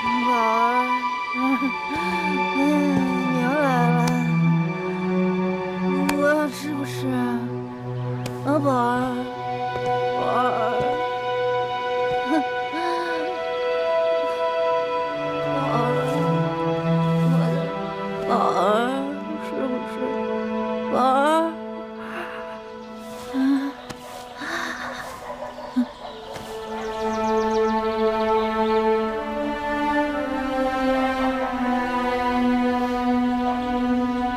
宝儿，娘来了，我要吃不吃？啊，宝儿，宝儿，宝儿，我的宝儿，吃不吃？宝儿。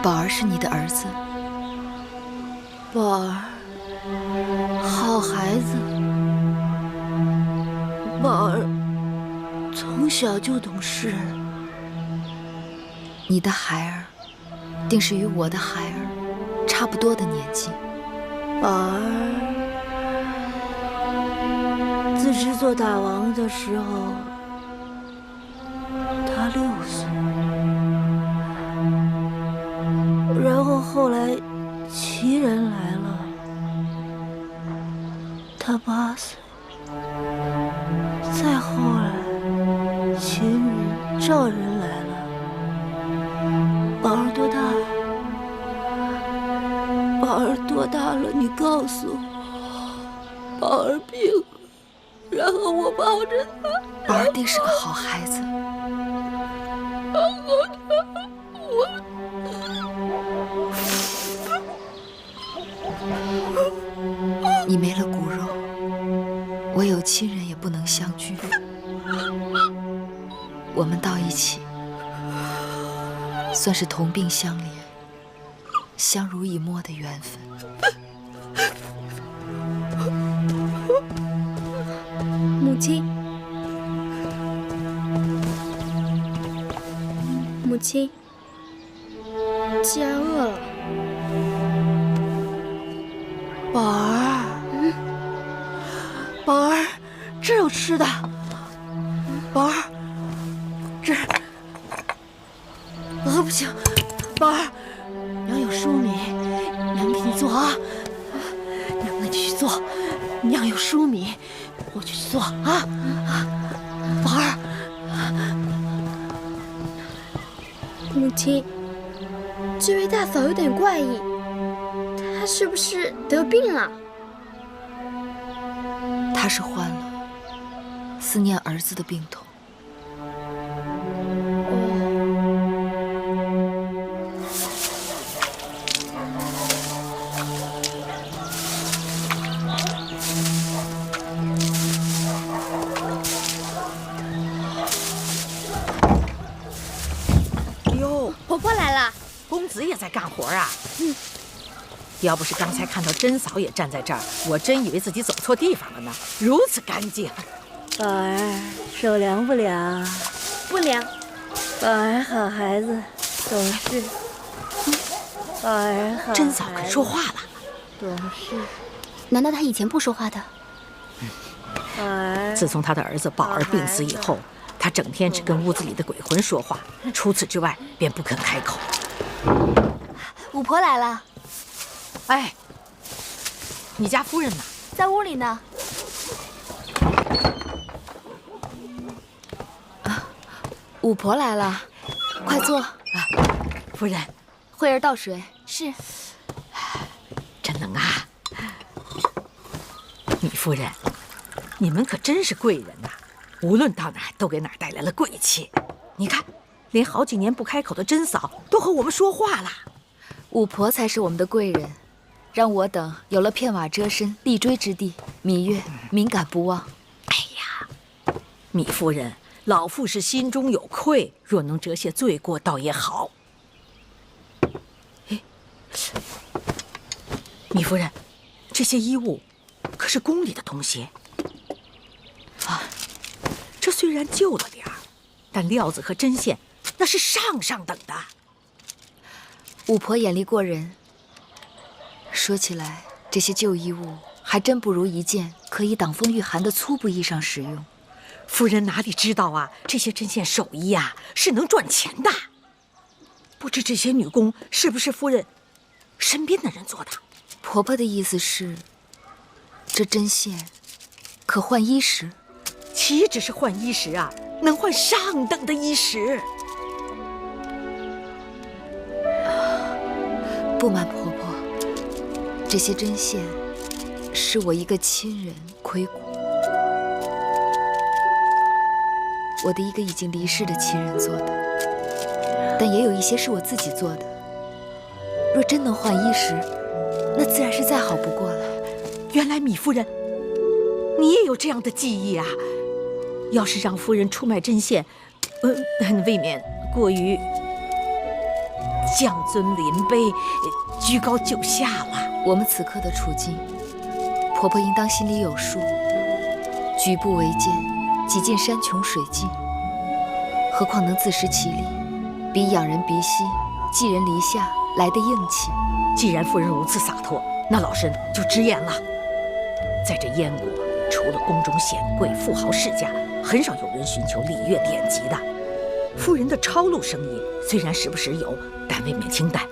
宝儿是你的儿子，宝儿，好孩子。宝儿从小就懂事。你的孩儿，定是与我的孩儿差不多的年纪。宝儿自知做大王的时候，他6岁。然后后来齐人来了，他8岁。再后来秦人、赵人来了，宝儿多大了？宝儿多大了？你告诉我。宝儿病了，然后我抱着他。宝儿定是个好孩子。你没了骨肉，我有亲人也不能相聚。我们到一起，算是同病相怜、相濡以沫的缘分。母亲，母亲，既然饿了，宝儿，宝儿，这有吃的。宝儿，这不行，宝儿，娘有粟米，娘给你做啊。娘跟你去做，娘有粟米，我去做啊。宝儿，母亲，这位大嫂有点怪异，她是不是得病了？他是患了思念儿子的病痛。哟，婆婆来了，公子也在干活啊。要不是刚才看到甄嫂也站在这儿，我真以为自己走错地方了呢。如此干净。宝儿手凉不凉？不凉。宝儿好孩子，懂事。宝儿好孩子。甄嫂肯说话了，懂事。难道她以前不说话的？宝儿，自从他的儿子宝儿病死以后，他整天只跟屋子里的鬼魂说话，除此之外便不肯开口。五婆来了，哎，你家夫人呢？在屋里呢。五婆来了，快坐。夫人，慧儿倒水。是。真能啊！米夫人，你们可真是贵人呐！无论到哪儿都给哪儿带来了贵气。你看，连好几年不开口的甄嫂都和我们说话了。五婆才是我们的贵人，让我等有了片瓦遮身、立锥之地。芈月敏感不忘。哎呀，米夫人，老妇是心中有愧，若能折些罪过，倒也好。哎，米夫人，这些衣物可是宫里的东西啊。这虽然旧了点儿，但料子和针线那是上等的。五婆眼力过人。说起来，这些旧衣物还真不如一件可以挡风御寒的粗布衣裳实用。夫人哪里知道啊，这些针线手艺呀，是能赚钱的。不知这些女工是不是夫人身边的人做的？婆婆的意思是，这针线可换衣食？岂止是换衣食啊，能换上等的衣食。不瞒婆婆，这些针线是我一个亲人亏骨，我的一个已经离世的亲人做的，但也有一些是我自己做的。若真能换衣食，那自然是再好不过了。原来米夫人，你也有这样的技艺啊！要是让夫人出卖针线，未免过于降尊临卑、居高就下了。我们此刻的处境，婆婆应当心里有数。举步维艰，几近山穷水尽，何况能自食其力，比养人鼻息、寄人篱下来的硬气。既然夫人如此洒脱，那老身就直言了。在这燕国，除了宫中显贵、富豪世家，很少有人寻求礼乐典籍的。夫人的抄录生意虽然时不时有，但未免清淡。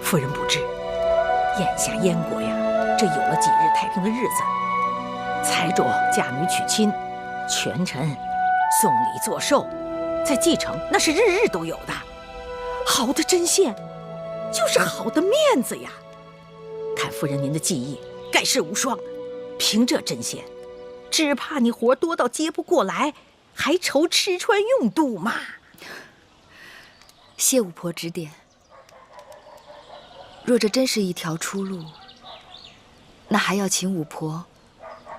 夫人不知，眼下燕国呀，这有了几日太平的日子，才着嫁女娶亲，权臣送礼作寿，在继承那是日日都有的。好的针线，就是好的面子呀。看夫人您的技艺盖世无双，凭这针线，只怕你活多到接不过来，还愁吃穿用度嘛。谢五婆指点。若这真是一条出路，那还要请五婆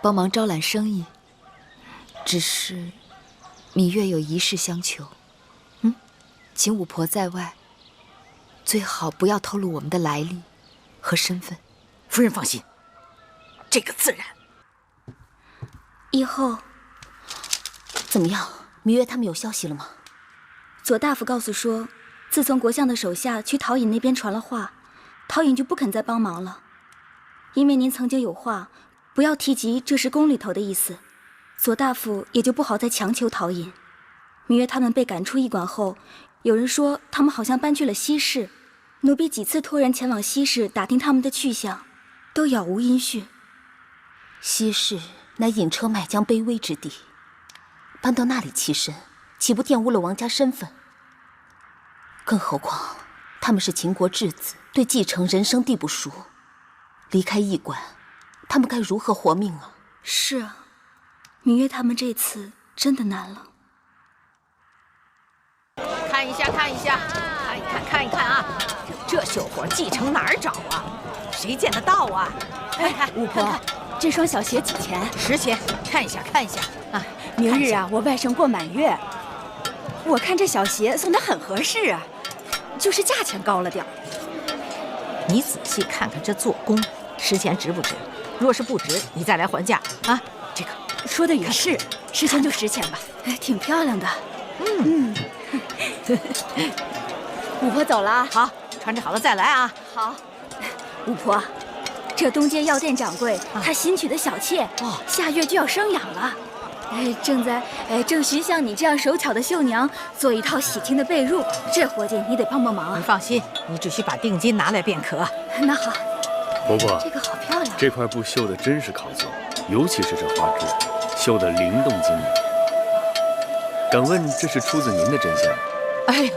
帮忙招揽生意。只是芈月有一事相求，请五婆在外最好不要透露我们的来历和身份。夫人放心，这个自然。以后怎么样？芈月他们有消息了吗？左大夫告诉说，自从国相的手下去陶尹那边传了话，陶尹就不肯再帮忙了。因为您曾经有话，不要提及这是宫里头的意思，左大夫也就不好再强求陶尹。芈月他们被赶出驿馆后，有人说他们好像搬去了西市，奴婢几次托人前往西市打听他们的去向，都杳无音讯。西市乃引车卖浆卑微之地，搬到那里栖身，岂不玷污了王家身份？更何况他们是秦国质子，对继承人生地不熟，离开驿馆，他们该如何活命啊？是啊，芈月他们这次真的难了。看一下，看一下，看一看啊！这绣活继承哪儿找啊？谁见得到啊？看，五婆，这双小鞋几钱？10钱，看一下，看一下啊！明日啊，我外甥过满月，我看这小鞋送他很合适啊，就是价钱高了点儿。你仔细看看这做工，10钱值不值？若是不值，你再来还价啊！这个说的也是，10钱就10钱吧。哎，挺漂亮的。五婆走了，好，穿着好了再来啊！好。五婆，这东街药店掌柜他新娶的小妾，下月就要生养了。正需像你这样手巧的绣娘做一套喜庆的被褥，这活计你得帮帮忙啊！你放心，你只需把定金拿来便可。那好。婆婆，这个好漂亮。这块布绣的真是考究，尤其是这花枝，绣得灵动精美。敢问这是出自您的针线吗？哎呦，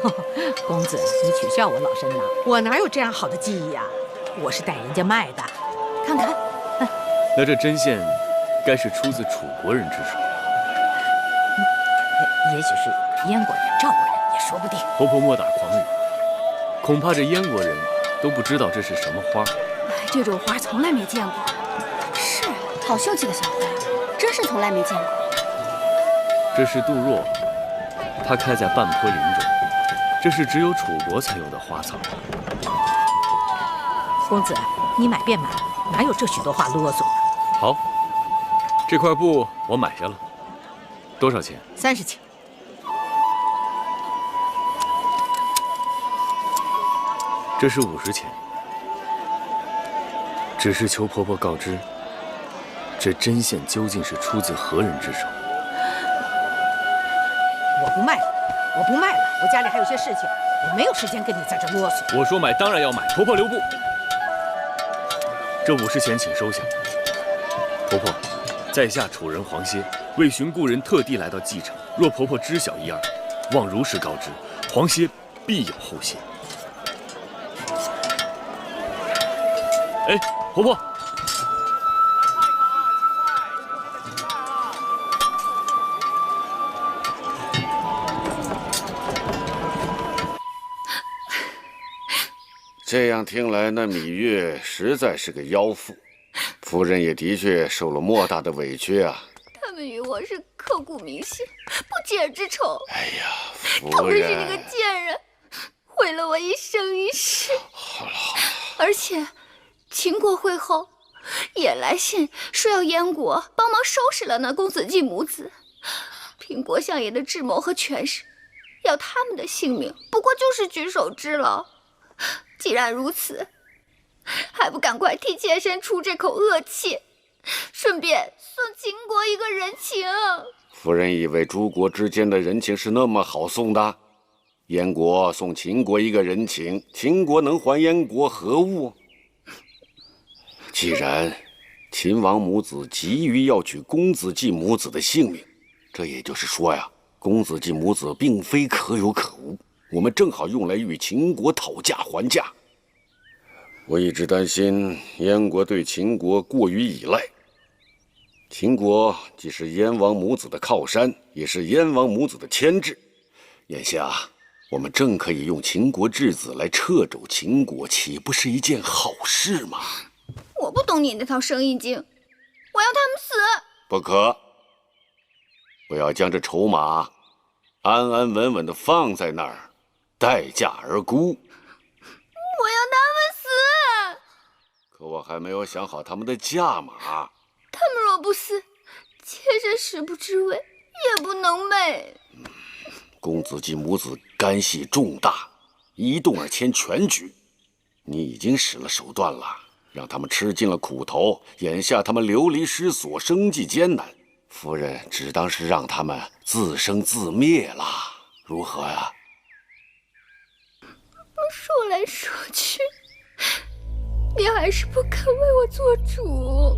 公子，你取笑我老身呐！我哪有这样好的技艺呀？我是带人家卖的。看看，那这针线该是出自楚国人之手。也许是燕国人、赵国人也说不定。婆婆莫打诳语，恐怕这燕国人都不知道这是什么花。这种花从来没见过。是，好秀气的小花，真是从来没见过。这是杜若，它开在半坡林中，这是只有楚国才有的花草。公子，你买便买，哪有这许多话啰嗦？好，这块布我买下了，多少钱？30钱。这是50钱。只是求婆婆告知，这针线究竟是出自何人之手？我不卖了，我不卖了，我家里还有些事情，我没有时间跟你在这啰嗦。我说买当然要买，婆婆留步。这50钱请收下。婆婆，在下楚人黄歇，为寻故人特地来到蓟城，若婆婆知晓一二，望如实告知，皇歇必有后谢。哎，婆婆。 这样听来，那芈月实在是个妖妇，夫人也的确受了莫大的委屈啊。他们与我是刻骨铭心、不解之仇。哎呀，夫他们是人，那个贱人，毁了我一生一世。好了好了，而且，秦国会后也来信说要燕国帮忙收拾了那公子季母子。凭国相爷的智谋和权势，要他们的性命，不过就是举手之劳。 既然如此，还不赶快替妾身出这口恶气，顺便送秦国一个人情？夫人以为诸国之间的人情是那么好送的？燕国送秦国一个人情，秦国能还燕国何物？既然秦王母子急于要取公子季母子的性命，这也就是说呀，公子季母子并非可有可无。 我们正好用来与秦国讨价还价。我一直担心燕国对秦国过于依赖。秦国既是燕王母子的靠山，也是燕王母子的牵制。眼下我们正可以用秦国质子来掣肘秦国，岂不是一件好事吗？我不懂你那套生意经，我要他们死！不可！我要将这筹码安安稳稳地放在那儿。 待价而沽，我要他们死！可我还没有想好他们的价码。他们若不死，妾身食不知味，夜不能寐。公子季母子干系重大，一动而牵全局。你已经使了手段了，让他们吃尽了苦头。眼下他们流离失所，生计艰难，夫人只当是让他们自生自灭了，如何呀？ 说来说去，你还是不肯为我做主。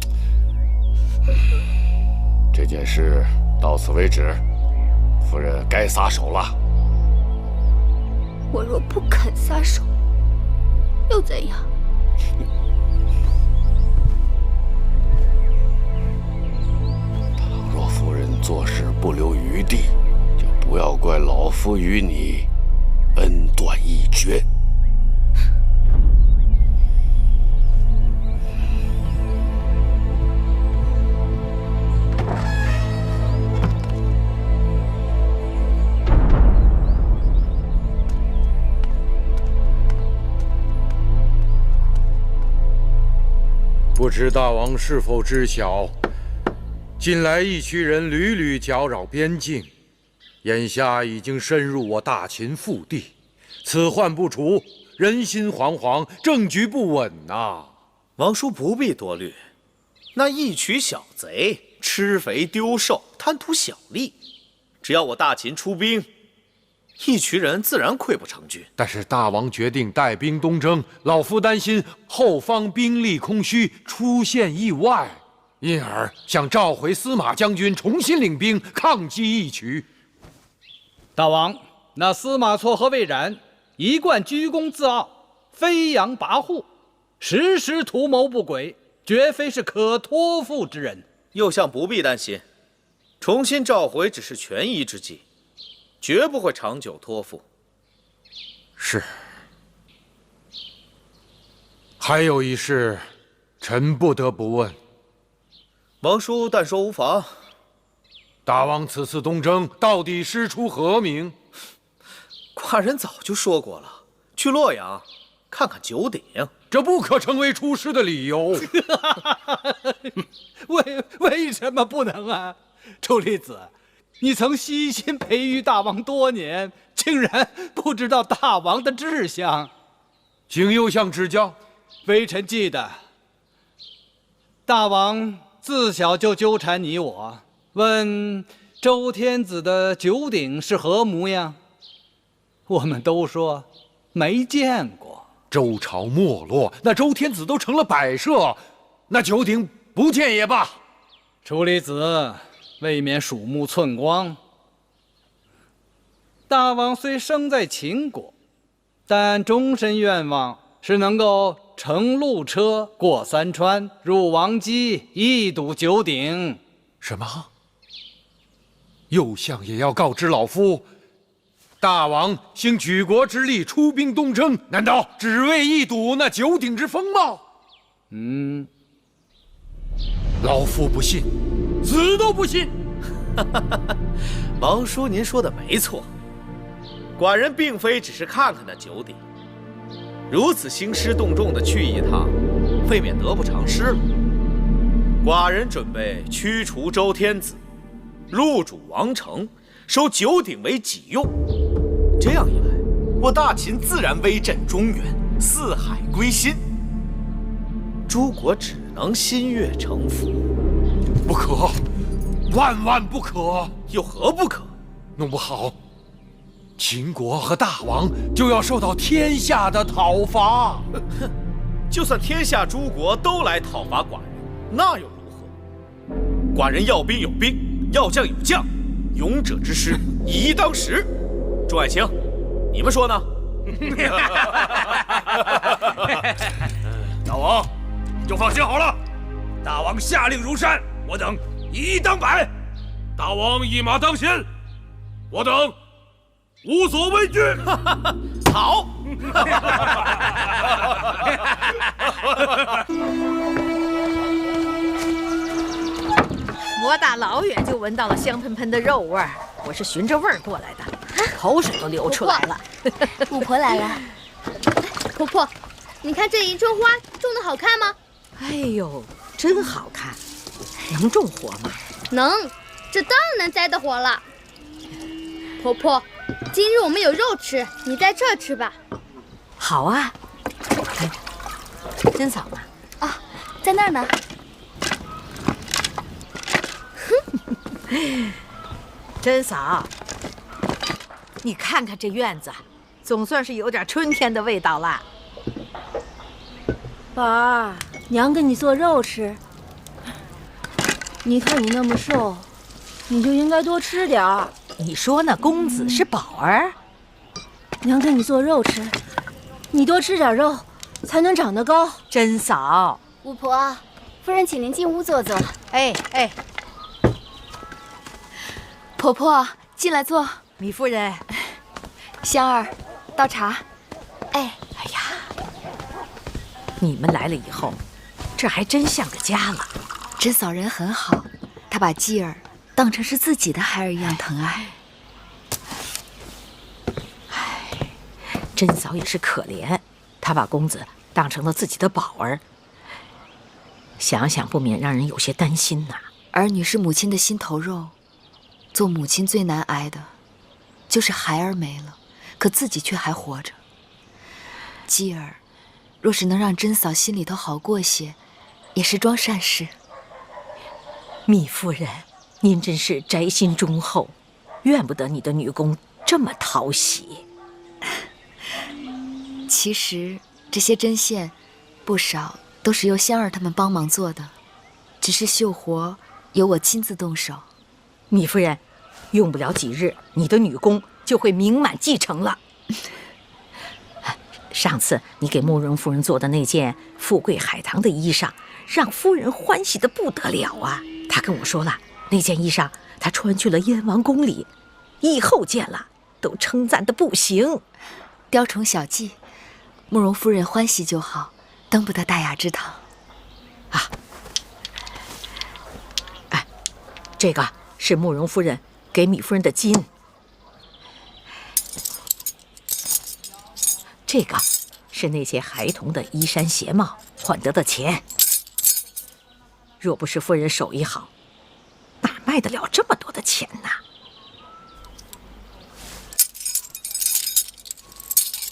这件事到此为止，夫人该撒手了。我若不肯撒手，又怎样？倘若夫人做事不留余地，就不要怪老夫与你恩断义绝。 不知大王是否知晓，近来一群人屡屡搅扰边境，眼下已经深入我大秦腹地，此患不除，人心惶惶，政局不稳呐。王叔不必多虑，那一群小贼吃肥丢瘦，贪图小利，只要我大秦出兵，一群人自然溃不成军。但是大王决定带兵东征，老夫担心后方兵力空虚，出现意外，因而想召回司马将军重新领兵抗击义渠。大王，那司马错和魏冉一贯居功自傲，飞扬跋扈，时时图谋不轨，绝非是可托付之人。右相不必担心，重新召回只是权宜之计，绝不会长久托付。是。还有一事，臣不得不问。王叔但说无妨。大王此次东征到底师出何名？寡人早就说过了，去洛阳看看九鼎。这不可成为出师的理由。为什么不能啊？楚离子，你曾悉心培育大王多年，竟然不知道大王的志向。请右相指教。微臣记得，大王自小就纠缠你我，问周天子的九鼎是何模样，我们都说没见过。周朝没落，那周天子都成了摆设，那九鼎不见也罢。楚离子未免鼠目寸光，大王虽生在秦国，但终身愿望是能够乘鹿车过三川，入王畿，一睹九鼎。什么？右相也要告知老夫，大王兴举国之力出兵东征，难道只为一睹那九鼎之风貌？老夫不信，死都不信。王叔，您说的没错，寡人并非只是看看那九鼎，如此兴师动众的去一趟，未免得不偿失了。寡人准备驱除周天子，入主王城，收九鼎为己用。这样一来，我大秦自然威震中原，四海归心。诸国只能心悦诚服。不可，万万不可！有何不可？弄不好，秦国和大王就要受到天下的讨伐。哼，就算天下诸国都来讨伐寡人，那又如何？寡人要兵有兵，要将有将，勇者之师，以一当十。众爱卿，你们说呢？大王，你就放心好了，大王下令如山，我等一当百；大王一马当先，我等无所畏惧。好。我大老远就闻到了香喷喷的肉味儿，我是循着味儿过来的，口水都流出来了。巫婆来了，婆婆，你看这一株花种的好看吗？哎呦，真好看，能种活吗？能，这当然能栽得活了。婆婆，今日我们有肉吃，你在这儿吃吧。好啊。哎，珍嫂呢？啊，在那儿呢。珍嫂，你看看这院子，总算是有点春天的味道了。宝儿，娘给你做肉吃。你看你那么瘦，你就应该多吃点儿。你说那公子是宝儿？娘给你做肉吃，你多吃点肉，才能长得高。珍嫂，巫婆，夫人请您进屋坐坐。哎哎。婆婆，进来坐。米夫人，香儿，倒茶。哎呀，你们来了以后，这还真像个家了。珍嫂人很好，她把继儿当成是自己的孩儿一样疼爱。珍嫂也是可怜，她把公子当成了自己的宝儿。想想不免让人有些担心呐。儿女是母亲的心头肉。做母亲最难挨的，就是孩儿没了，可自己却还活着。继儿，若是能让珍嫂心里头好过些，也是桩善事。米夫人，您真是宅心忠厚，怨不得你的女工这么讨喜。其实这些针线，不少都是由香儿他们帮忙做的，只是绣活由我亲自动手。米夫人，用不了几日，你的女工就会名满继承了。上次你给慕容夫人做的那件富贵海棠的衣裳，让夫人欢喜的不得了啊！她跟我说了，那件衣裳她穿去了燕王宫里，以后见了都称赞的不行。雕虫小技，慕容夫人欢喜就好，登不得大雅之堂。啊，哎，这个是慕容夫人给米夫人的金，这个是那些孩童的衣衫鞋帽换得的钱。若不是夫人手艺好，哪卖得了这么多的钱呢？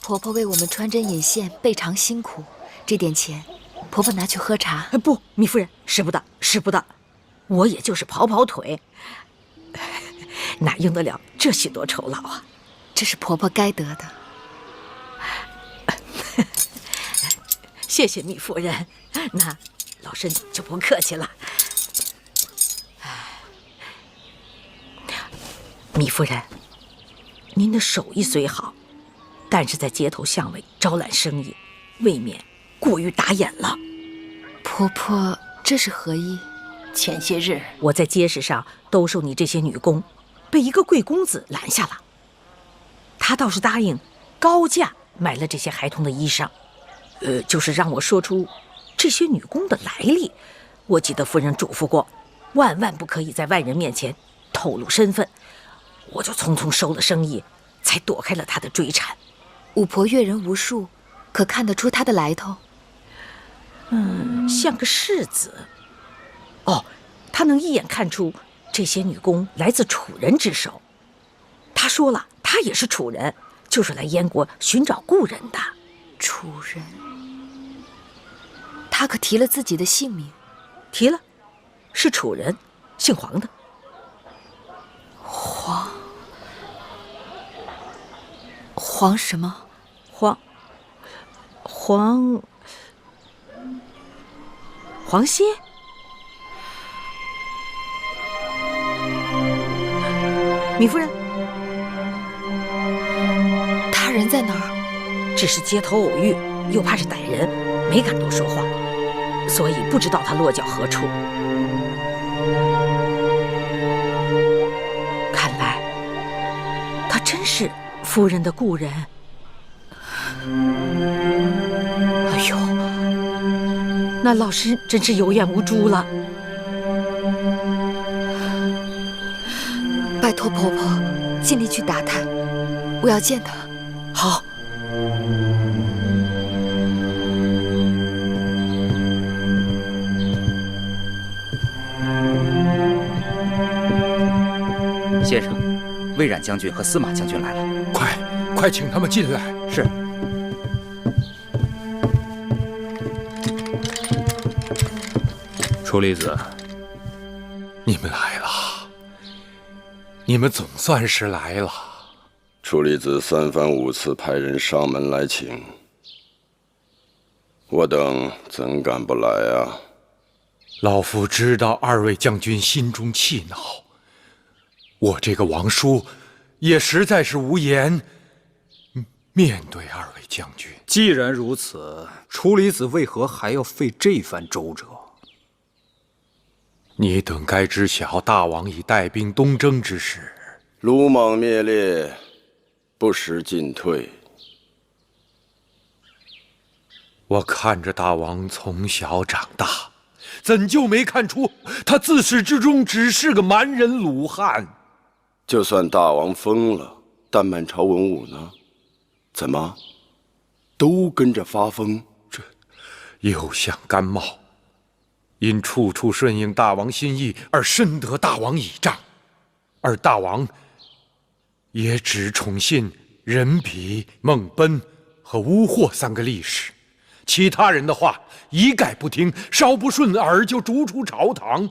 婆婆为我们穿针引线，倍尝辛苦，这点钱，婆婆拿去喝茶。不，米夫人，使不得，使不得。我也就是跑跑腿，哪用得了这许多酬劳啊？这是婆婆该得的。谢谢米夫人，那老身就不客气了。米夫人，您的手艺虽好，但是在街头巷尾招揽生意，未免过于打眼了。婆婆，这是何意？前些日我在街市上兜售你这些女工，被一个贵公子拦下了。他倒是答应高价买了这些孩童的衣裳，就是让我说出这些女工的来历。我记得夫人嘱咐过，万万不可以在外人面前透露身份。我就匆匆收了生意，才躲开了他的追缠。五婆阅人无数，可看得出他的来头？像个世子。哦，他能一眼看出这些女工来自楚人之手。他说了，他也是楚人，就是来燕国寻找故人的。楚人，他可提了自己的姓名？提了，是楚人，姓黄的。黄什么？黄歇。米夫人，他人在哪儿？只是街头偶遇，又怕是歹人，没敢多说话，所以不知道他落脚何处。看来他真是夫人的故人。哎呦，那老师真是有眼无珠了。拜托婆婆，尽力去打探，我要见他。好。先生，魏冉将军和司马将军来了，快请他们进来。是。楚离子，你们来了，你们总算是来了。楚离子3番5次派人上门来请，我等怎敢不来啊？老夫知道二位将军心中气恼，我这个王叔也实在是无言面对二位将军。既然如此，楚离子为何还要费这番周折？你等该知晓，大王已带兵东征之时，鲁莽灭列，不时进退。我看着大王从小长大，怎就没看出他自始至终只是个蛮人鲁汉？就算大王疯了，但满朝文武呢？怎么都跟着发疯？这又像甘茂，因处处顺应大王心意而深得大王倚仗，而大王也只宠信任比、孟奔和乌霍3个力士，其他人的话一概不听，稍不顺耳就逐出朝堂。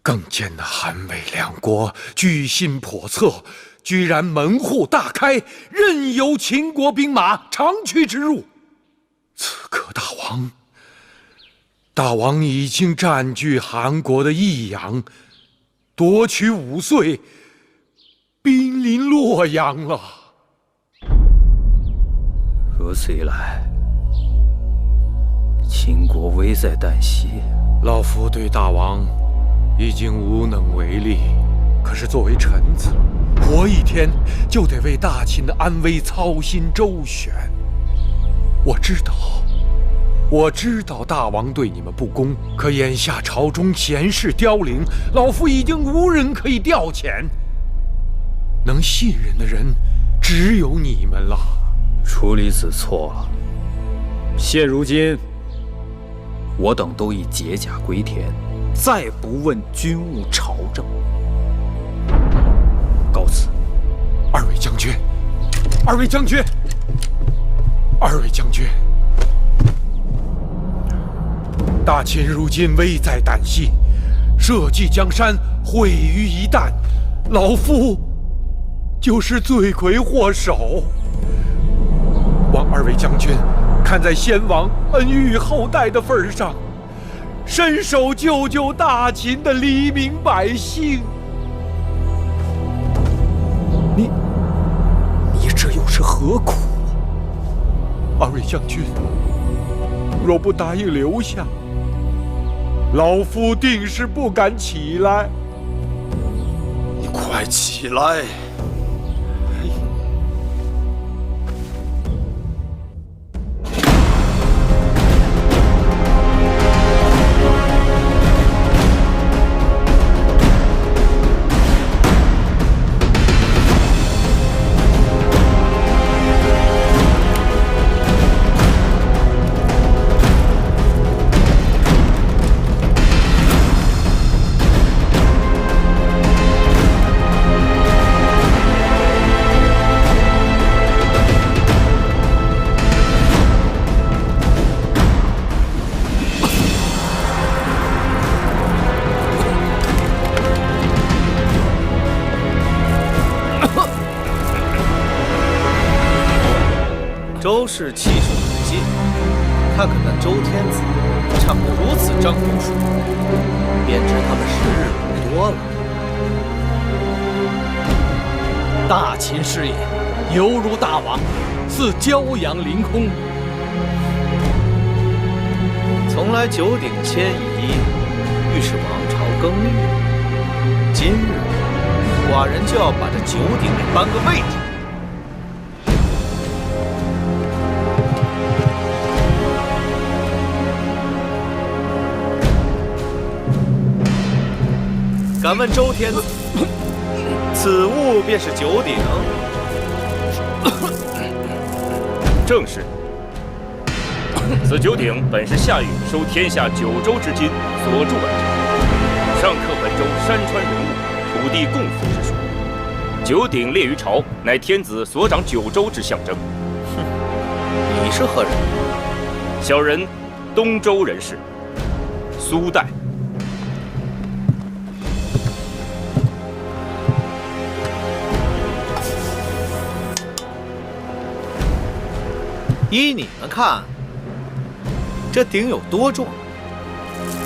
更见那韩魏两国居心叵测，居然门户大开，任由秦国兵马长驱直入。此刻大王已经占据韩国的益阳，夺取5岁，兵临洛阳了。如此一来，秦国危在旦夕。老夫对大王已经无能为力，可是作为臣子，活一天就得为大秦的安危操心周旋。我知道大王对你们不公，可眼下朝中贤士凋零，老夫已经无人可以调遣，能信任的人只有你们了。楚离子错了，现如今我等都已解甲归田，再不问军务朝政。告辞。二位将军，大秦如今危在旦夕，社稷江山毁于一旦，老夫就是罪魁祸首。望二位将军看在先王恩育后代的份上，伸手救救大秦的黎民百姓。是何苦？二位将军，若不答应留下，老夫定是不敢起来。你快起来！周氏气数不尽，看看那周天子唱得如此张口数，便知他们时日不多了。大秦事业犹如大王，似骄阳凌空。从来九鼎迁移，欲使王朝更替。今日寡人就要把这九鼎给搬个位置。敢问周天子，此物便是九鼎？正是。此九鼎本是夏禹收天下九州之金所铸而成，上刻本州山川人物、土地供赋之说。九鼎列于朝，乃天子所掌九州之象征。哼，你是何人？小人东周人士，苏代。依你们看，这鼎有多重？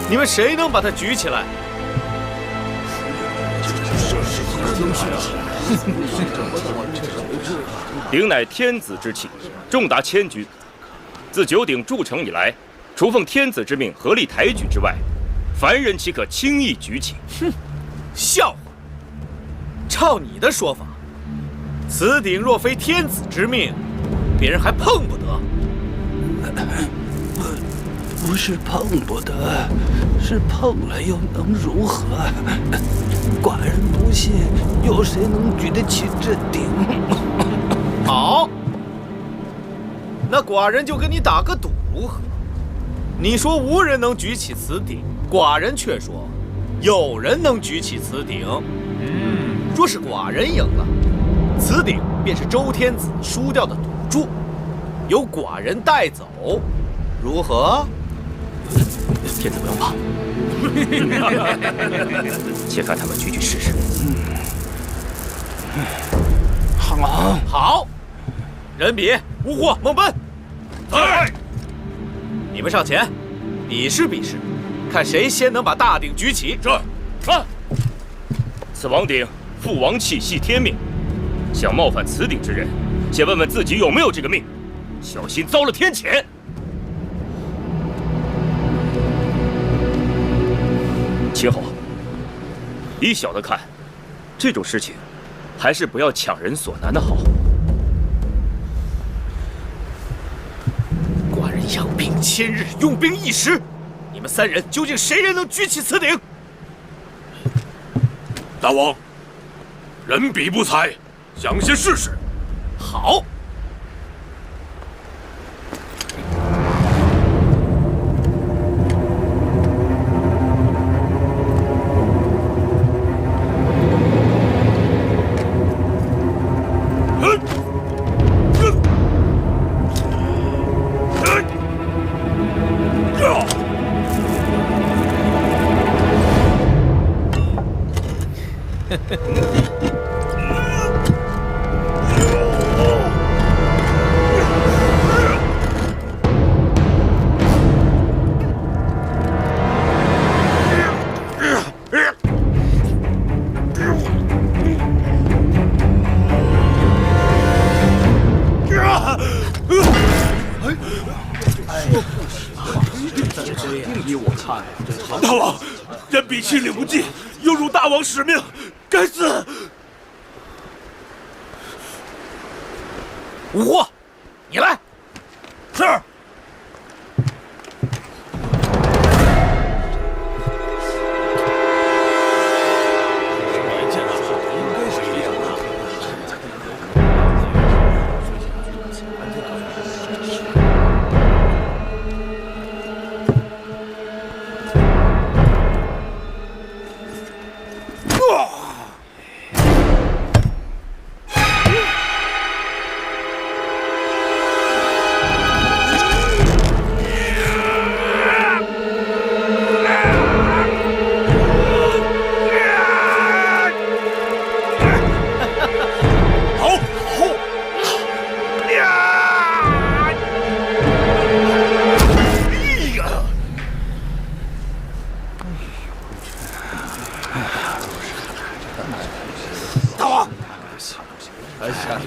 你们谁能把它举起来？鼎乃天子之器，重达1000钧。自九鼎铸成以来，除奉天子之命合力抬举之外，凡人岂可轻易举起？哼，笑话！照你的说法，此鼎若非天子之命，别人还碰不得。不是碰不得，是碰了又能如何？寡人不信，有谁能举得起这鼎？好，那寡人就跟你打个赌，如何？你说无人能举起此鼎，寡人却说有人能举起此鼎。若是寡人赢了，此鼎便是周天子输掉的赌注，由寡人带走，如何？天子不用怕，且看他们举试试。好，人比无货猛奔。在，你们上前，比试比试，看谁先能把大鼎举起。是。此王鼎父王气系天命，想冒犯此鼎之人，先问问自己有没有这个命，小心遭了天谴。秦侯，依小的看，这种事情还是不要强人所难的好。寡人养兵1000日，用兵1时，你们3人究竟谁人能举起此鼎？大王，人比不才，想先试试。好。依我看，大王，人比亲领不尽，有辱大王使命，该死！五货，你来。是。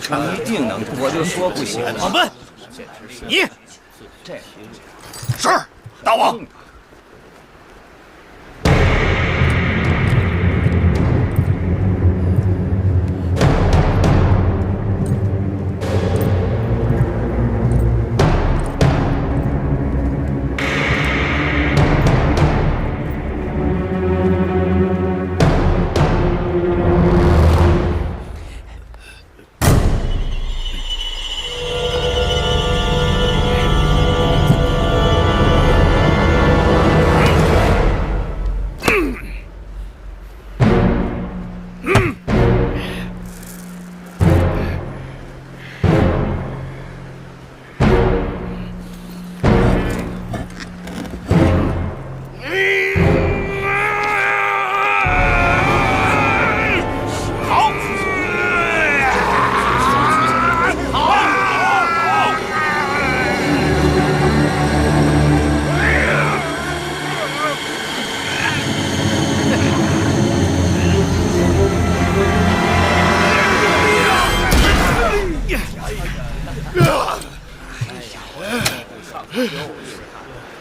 一定能，我就说不行。往奔，你是大王。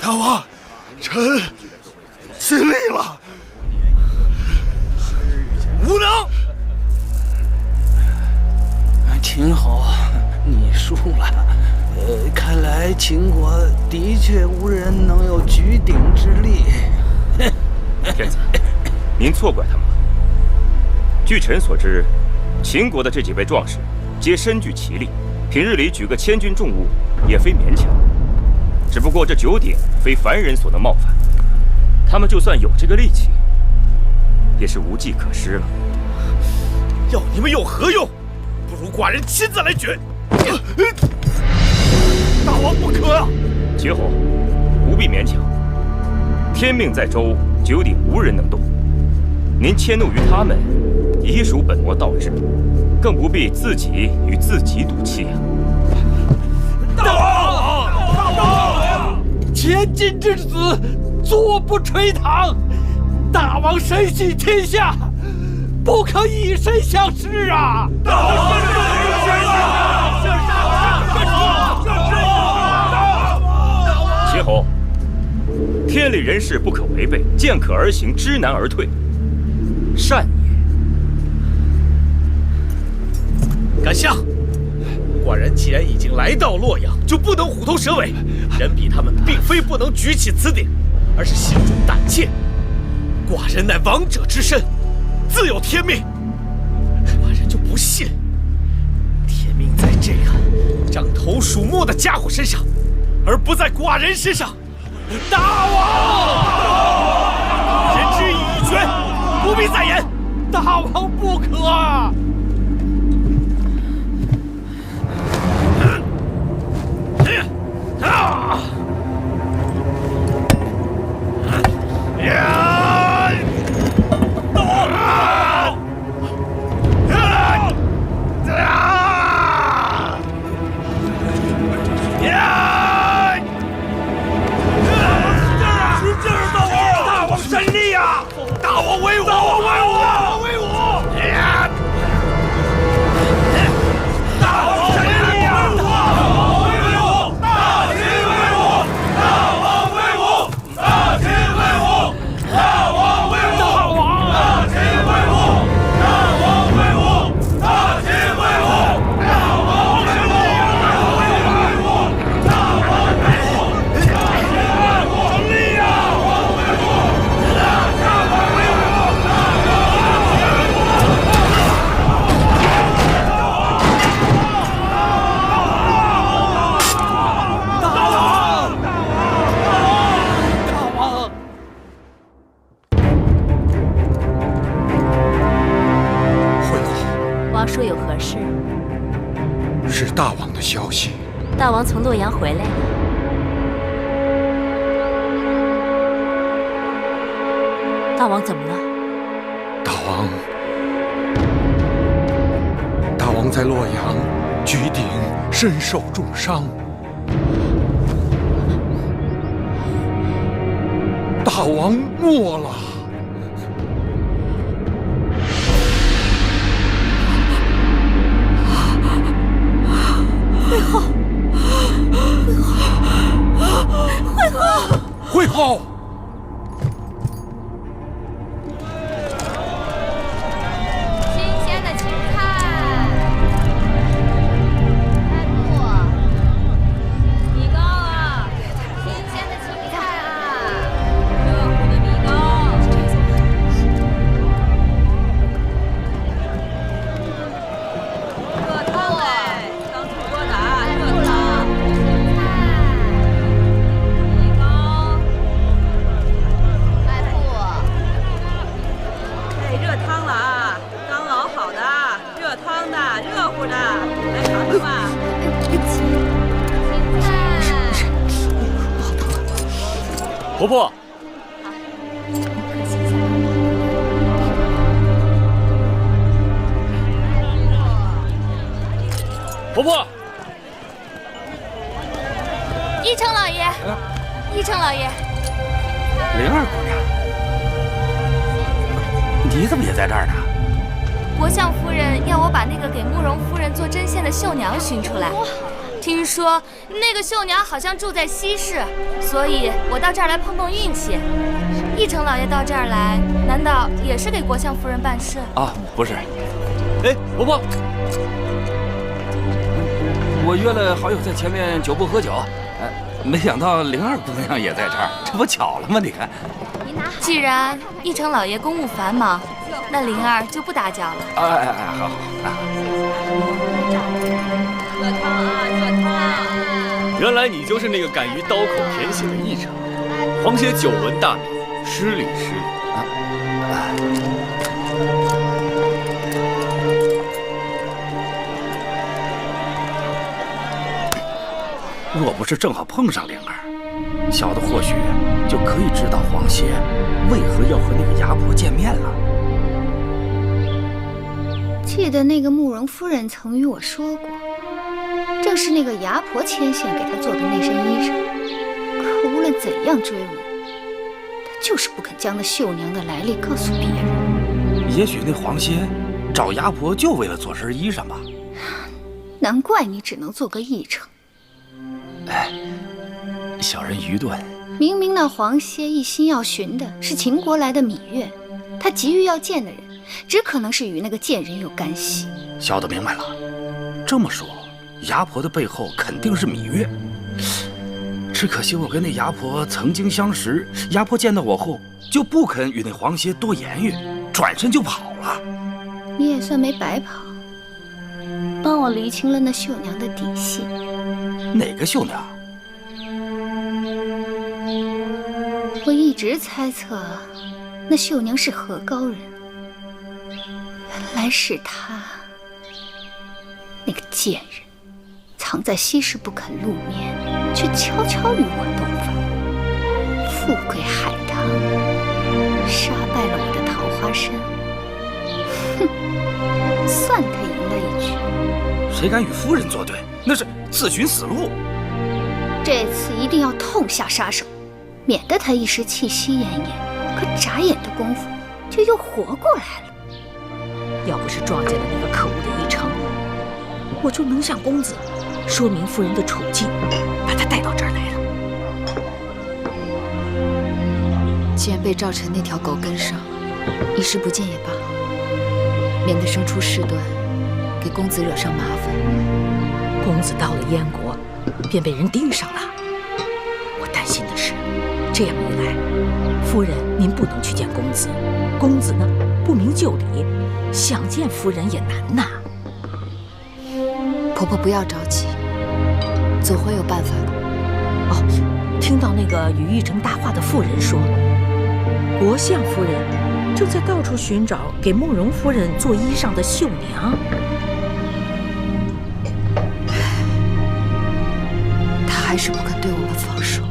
大王，臣尽力了，无能。秦侯，你输了。看来秦国的确无人能有举鼎之力。天子，您错怪他们了。据臣所知，秦国的这几位壮士皆身具奇力，平日里举个千钧重物也非勉强。只不过这九鼎非凡人所能冒犯，他们就算有这个力气，也是无计可施了。要你们有何用？不如寡人亲自来举。大王不可啊！秦侯，不必勉强。天命在周，九鼎无人能动。您迁怒于他们，已属本末倒置，更不必自己与自己赌气啊！大王，千金之子，坐不垂堂。大王身系天下，不可以身相视啊！大王身系天下。秦侯，天理人事不可违背，见可而行，知难而退，善也。敢下！寡人既然已经来到洛阳，就不能虎头蛇尾。人比他们并非不能举起此鼎，而是心中胆怯。寡人乃王者之身，自有天命。寡人就不信，天命在这个獐头鼠目的家伙身上，而不在寡人身上。大王，人之以一决，不必再言。大王不可啊！大王威武！大王威武！是大王的消息。大王从洛阳回来了。大王怎么了？大王在洛阳举鼎，身受重伤。大王没了。会后。新鲜的青菜，开布，米糕啊，新鲜的青菜啊，热乎的米糕。热汤哎，刚出锅的啊，热汤。热汤了啊，刚熬好的，热汤的，热乎的，来尝尝吧。婆婆，婆婆，一成老爷，一成老爷，灵儿姑娘。你怎么也在这儿呢？国相夫人要我把那个给慕容夫人做针线的绣娘寻出来。听说那个绣娘好像住在西市，所以我到这儿来碰碰运气。义成老爷到这儿来，难道也是给国相夫人办事？啊，不是。哎，婆婆，我约了好友在前面酒铺喝酒，没想到灵儿姑娘也在这儿，这不巧了吗？你看。既然义成老爷公务繁忙，那灵儿就不打搅了。哎，好。热汤啊，热汤！原来你就是那个敢于刀口舔血的义成。皇姐久闻大名，失礼。若不是正好碰上灵儿，小的或许就可以知道皇歇为何要和那个牙婆见面了。记得那个慕容夫人曾与我说过，正是那个牙婆牵线给她做的那身衣裳。可无论怎样追问，她就是不肯将那绣娘的来历告诉别人。也许那皇歇找牙婆就为了做身衣裳吧。难怪你只能做个义成。哎，小人愚钝。明明那皇歇一心要寻的是秦国来的芈月，他急于要见的人，只可能是与那个贱人有干系。小的明白了。这么说，牙婆的背后肯定是芈月。只可惜我跟那牙婆曾经相识，牙婆见到我后就不肯与那皇歇多言语，转身就跑了。你也算没白跑，帮我厘清了那绣娘的底细。哪个绣娘？我一直猜测那绣娘是何高人，原来是她。那个贱人藏在西市不肯露面，却悄悄与我斗法，富贵海棠，杀败了我的桃花参。哼，算他赢了一局。谁敢与夫人作对，那是自寻死路。这次一定要痛下杀手，免得他一时气息奄奄，可眨眼的功夫就又活过来了。要不是撞见了那个可恶的义成，我就能向公子说明夫人的处境，把她带到这儿来了。既然被赵晨那条狗跟上，一时不见也罢，免得生出事端，给公子惹上麻烦。公子到了燕国，便被人盯上了。我担心的是，这样一来，夫人您不能去见公子，公子呢不明就里，想见夫人也难呐。婆婆不要着急，总会有办法的。哦，听到那个与义成搭话的妇人说，国相夫人正在到处寻找给慕容夫人做衣裳的绣娘。还是不肯对我们放手。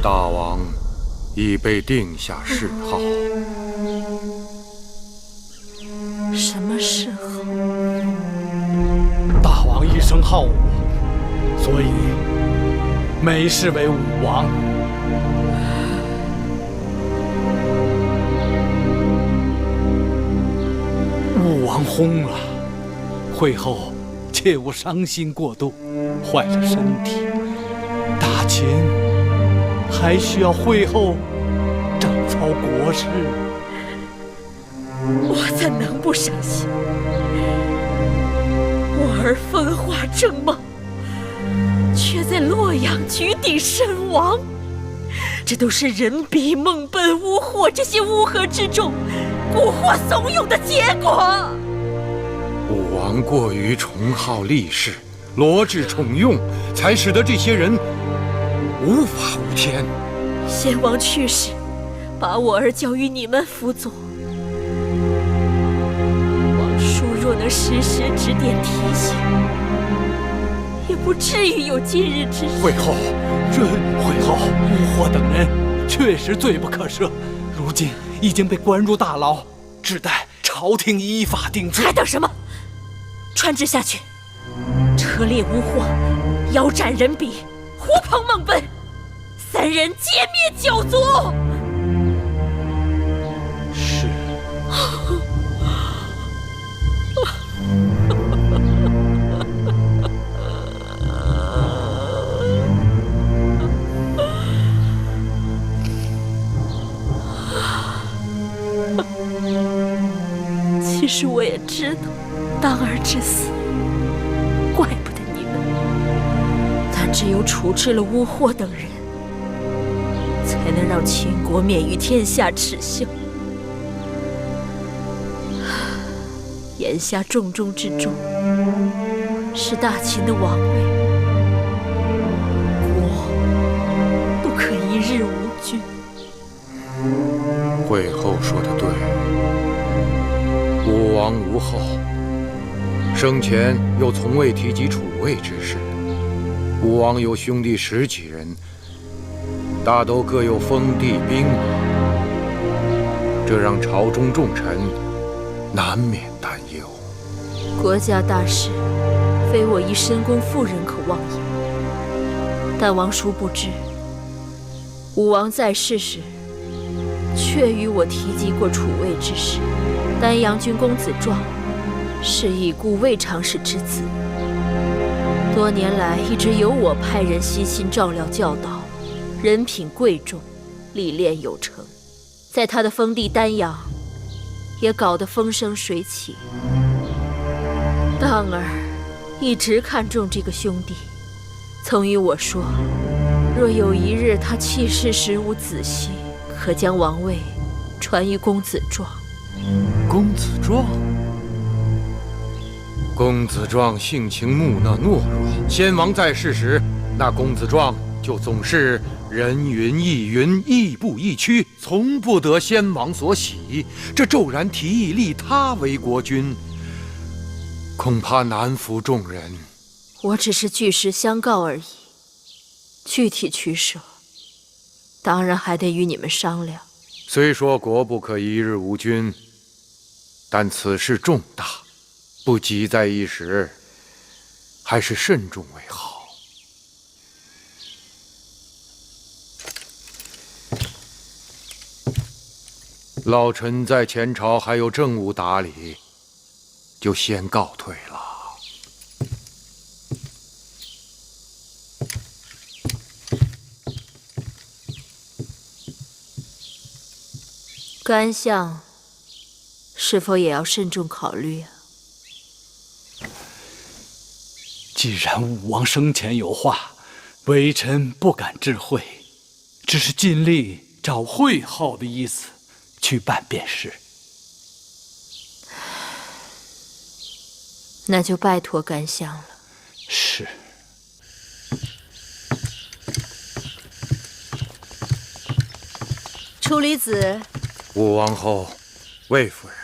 大王已被定下谥号。什么谥号？大王一生好武，所以美视为武王。武王薨了，会后切勿伤心过度，坏了身体。大秦还需要会后整操国事。我怎能不伤心？我儿风华正茂，却在洛阳举鼎身亡，这都是人比、孟本、乌霍这些乌合之众蛊惑怂恿的结果。武王过于崇好力士，罗织宠用，才使得这些人无法无天。先王去世，把我儿交于你们辅佐。王叔若能时时指点提醒，也不至于有今日之事。会后，乌霍等人确实罪不可赦，如今已经被关入大牢，只待朝廷依法定罪。还等什么？传旨下去，车裂乌霍，腰斩人比，狐朋孟本，3人歼灭9族。是。其实我也知道，当儿之死，怪不得你们。但只有处置了乌霍等人，才能让秦国免于天下耻笑。眼下重中之重是大秦的王位，国不可一日无君。会后说得对，武王无后，生前又从未提及储位之事。武王有兄弟10几人，大都各有封地兵马，这让朝中重臣难免担忧。国家大事，非我一深宫妇人可妄言。但王叔不知，武王在世时，确与我提及过储位之事。丹阳郡公子壮是已故魏长史之子，多年来一直由我派人悉心照料教导，人品贵重，历练有成，在他的封地丹阳也搞得风生水起。当儿一直看重这个兄弟，曾与我说，若有一日他弃世时无子息，可将王位传于公子壮。公子壮，公子壮性情木讷懦弱，先王在世时，那公子壮就总是人云亦云，亦步亦趋，从不得先王所喜。这骤然提议立他为国君，恐怕难服众人。我只是据实相告而已，具体取舍，当然还得与你们商量。虽说国不可一日无君，但此事重大，不急在一时，还是慎重为好。老臣在前朝还有政务打理，就先告退了。甘相是否也要慎重考虑啊？既然武王生前有话，微臣不敢置喙，只是尽力照会后的意思去办便是。那就拜托甘相了。是。楚离子，武王后，魏夫人，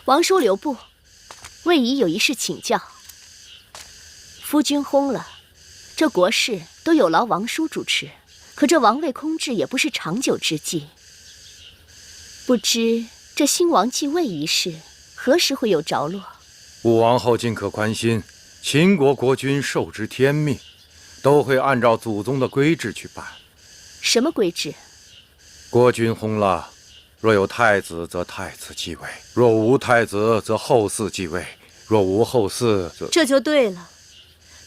王叔留步，魏仪有一事请教。夫君薨了，这国事都有劳王叔主持，可这王位空置也不是长久之计。不知这新王继位一事何时会有着落？武王后尽可宽心，秦国国君受之天命，都会按照祖宗的规制去办。什么规制？国君薨了，若有太子，则太子继位；若无太子，则后嗣继位；若无后嗣，则……这就对了。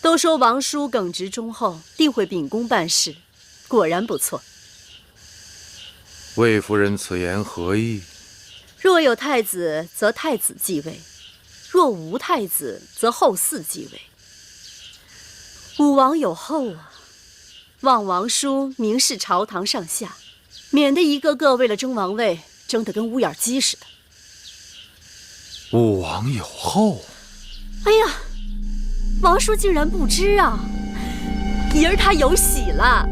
都说王叔耿直忠厚，定会秉公办事，果然不错。魏夫人此言何意？若有太子，则太子继位；若无太子，则后嗣继位。武王有后啊，望王叔明示朝堂上下，免得一个个为了争王位，争得跟乌眼鸡似的。武王有后？哎呀，王叔竟然不知啊！姨儿她有喜了，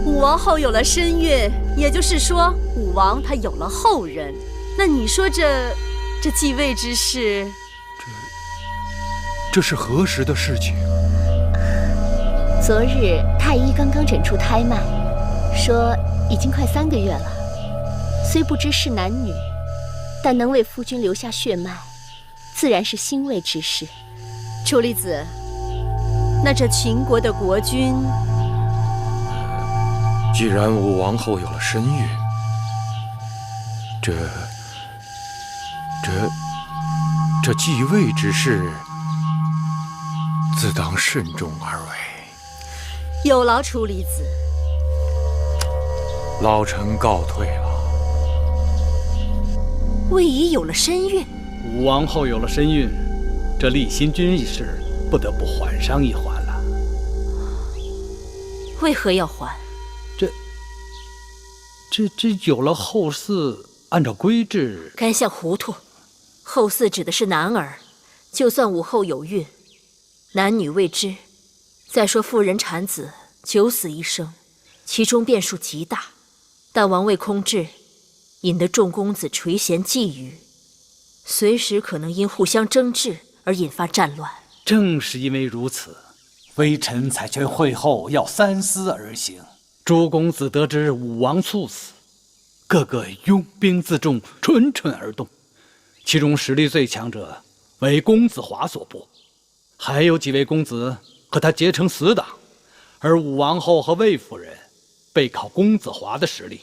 武王后有了身孕，也就是说武王他有了后人。那你说这继位之事，这是何时的事情？昨日太医刚刚诊出胎脉，说已经快3个月了。虽不知是男女，但能为夫君留下血脉，自然是欣慰之事。楚离子，那这秦国的国君，既然武王后有了身孕，这继位之事，自当慎重而为。有劳楚离子。老臣告退了。魏仪有了身孕，武王后有了身孕，这立新君一事不得不缓上一缓了。为何要缓？这有了后嗣，按照规制，甘相糊涂。后嗣指的是男儿，就算武后有孕，男女未知。再说妇人产子，九死一生，其中变数极大。但王位空置，引得众公子垂涎觊觎，随时可能因互相争执而引发战乱。正是因为如此，微臣才劝会后要三思而行。诸公子得知武王猝死，个个拥兵自重，蠢蠢而动。其中实力最强者为公子华所部，还有几位公子和他结成死党。而武王后和魏夫人背靠公子华的实力，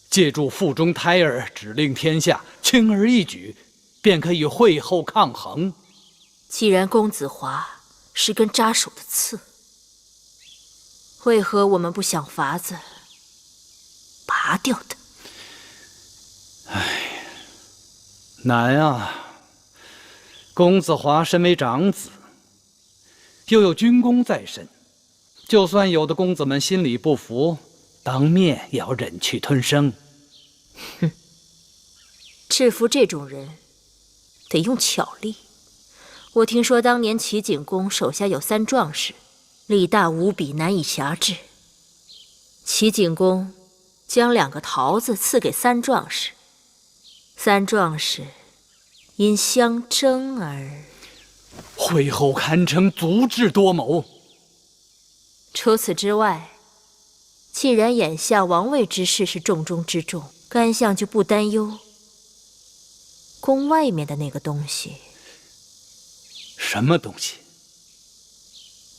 借助腹中胎儿指令天下，轻而易举便可与会后抗衡。既然公子华是根扎手的刺，为何我们不想法子拔掉它？难啊！公子华身为长子，又有军功在身，就算有的公子们心里不服，当面也要忍气吞声。哼，制服这种人，得用巧力。我听说当年齐景公手下有3壮士，力大无比，难以辖制。齐景公将2个桃子赐给3壮士。3壮士因相争而……会后堪称足智多谋。除此之外，既然眼下王位之事是重中之重，甘相就不担忧宫外面的那个东西。什么东西？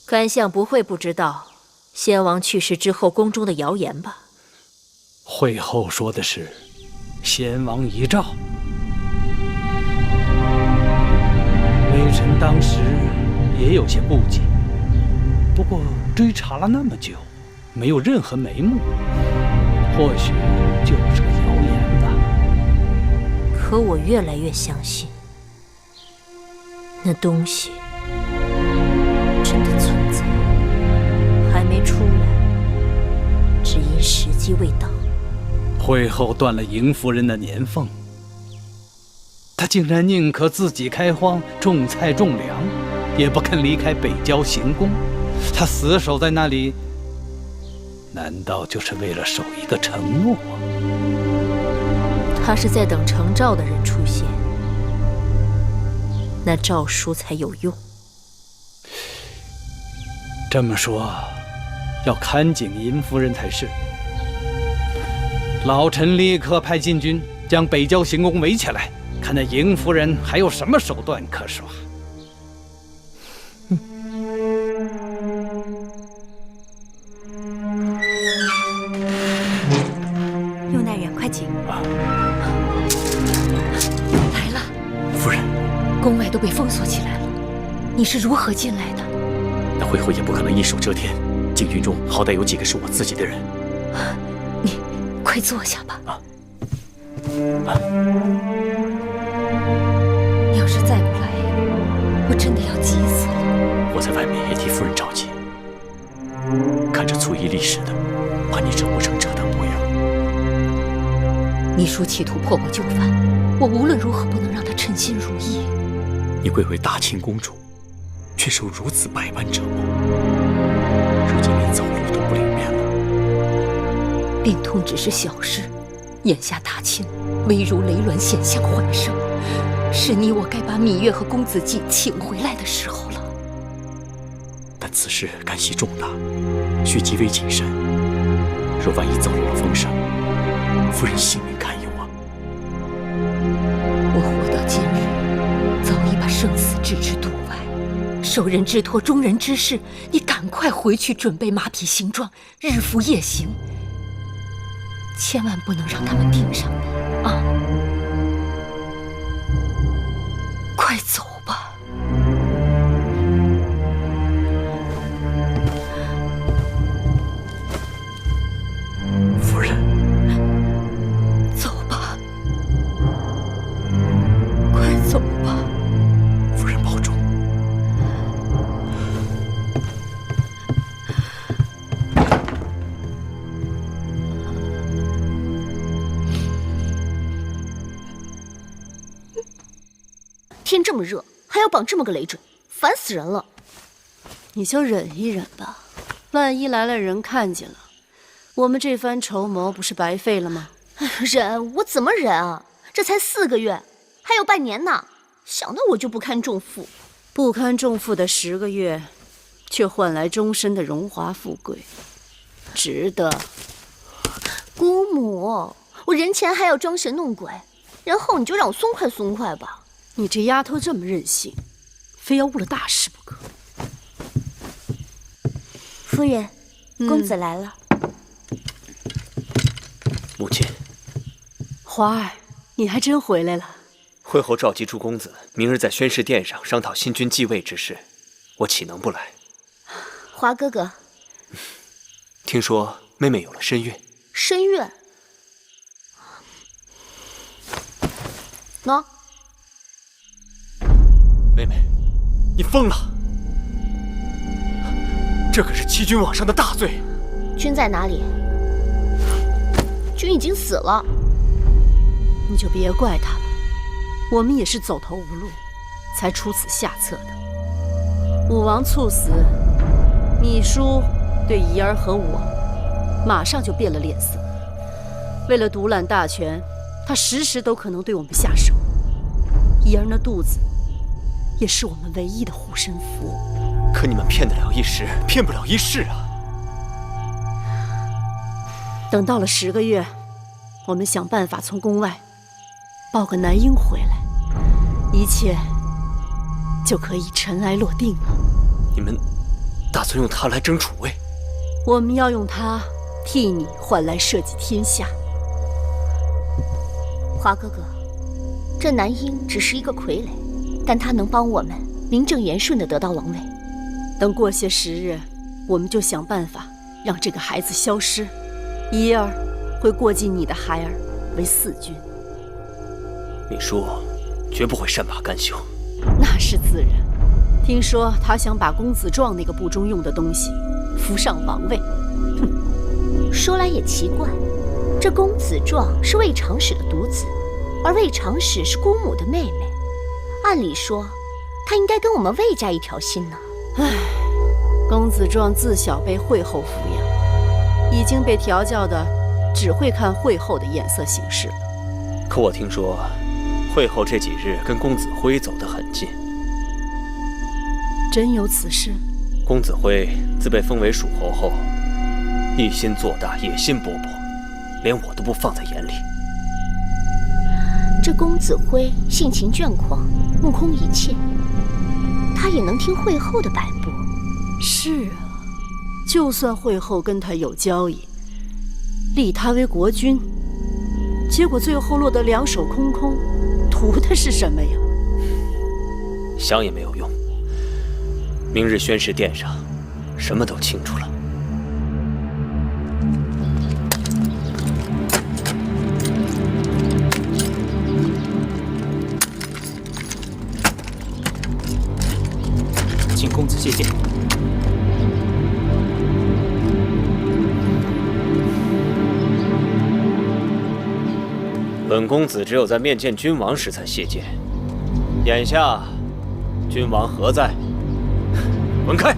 甘相不会不知道先王去世之后宫中的谣言吧？会后说的是先王遗诏。微臣当时也有些顾忌，不过追查了那么久，没有任何眉目，或许就是个谣言吧。可我越来越相信，那东西真的存在，还没出来，只因时机未到。会后断了嬴夫人的年俸，他竟然宁可自己开荒种菜种粮，也不肯离开北郊行宫。他死守在那里，难道就是为了守一个承诺？他是在等承诏的人出现，那诏书才有用。这么说，要看紧尹夫人才是。老臣立刻派禁军将北郊行宫围起来，看那尹夫人还有什么手段可耍。右大人，快请。来了，夫人，宫外都被封锁起来了，你是如何进来的？那会后也不可能一手遮天，禁军中好歹有几个是我自己的人。你快坐下吧。你要是再不来，我真的要急死了。我在外面也替夫人着急，看着粗衣立食的，怕你整不成这等模样。你叔企图破我就范，我无论如何不能让他称心如意。你贵为大清公主，却受如此百般折磨，如今连走路都不灵便了。病痛只是小事，眼下大清危如累卵，险象环生，是你我该把芈月和公子季请回来的时候了。但此事干系重大，需极为谨慎。若万一走漏了风声，夫人性命堪忧啊！我活到今日，早已把生死置之度外，受人之托，忠人之事，你赶快回去准备马匹行装，日服夜行，千万不能让他们盯上你啊！快走吧。夫人，走吧，快走吧。夫人保重。天这么热，还要绑这么个累赘，烦死人了。你就忍一忍吧，万一来了人看见了，我们这番筹谋不是白费了吗？忍？我怎么忍啊？这才4个月，还有半年呢。想到我就不堪重负。不堪重负的10个月，却换来终身的荣华富贵，值得。姑母，我人前还要装神弄鬼，然后你就让我松快松快吧。你这丫头这么任性，非要误了大事不可。夫人，公子来了。母亲，华儿，你还真回来了。会后召集诸公子，明日在宣誓殿上商讨新君继位之事，我岂能不来？华哥哥，听说妹妹有了身孕。身孕？喏。妹妹，你疯了！这可是欺君罔上的大罪。君在哪里？君已经死了。你就别怪他了，我们也是走投无路，才出此下策的。武王猝死，芈姝对仪儿和我马上就变了脸色。为了独揽大权，他时时都可能对我们下手。仪儿那肚子也是我们唯一的护身符。可你们骗得了一时，骗不了一世啊！等到了10个月，我们想办法从宫外抱个男婴回来，一切就可以尘埃落定了。你们打算用他来争储位？我们要用他替你换来社稷天下。华哥哥，这男婴只是一个傀儡，但他能帮我们名正言顺地得到王位。等过些时日，我们就想办法让这个孩子消失。仪儿会过继你的孩儿为4君。芈姝绝不会善罢甘休。那是自然。听说他想把公子壮那个部中用的东西扶上王位。哼，说来也奇怪，这公子壮是魏长史的独子，而魏长史是姑母的妹妹。按理说，他应该跟我们魏家一条心呢。唉，公子壮自小被惠后抚养，已经被调教的只会看会后的眼色行事了。可我听说，会后这几日跟公子辉走得很近。真有此事？公子辉自被封为蜀侯后，一心做大，野心勃勃，连我都不放在眼里。这公子辉性情狷狂，目空一切，他也能听会后的摆布。是啊，就算会后跟他有交易，立他为国君，结果最后落得两手空空，图的是什么呀？想也没有用。明日宣誓殿上，什么都清楚了。请公子谢见。本公子只有在面见君王时才谢见，眼下君王何在？滚开！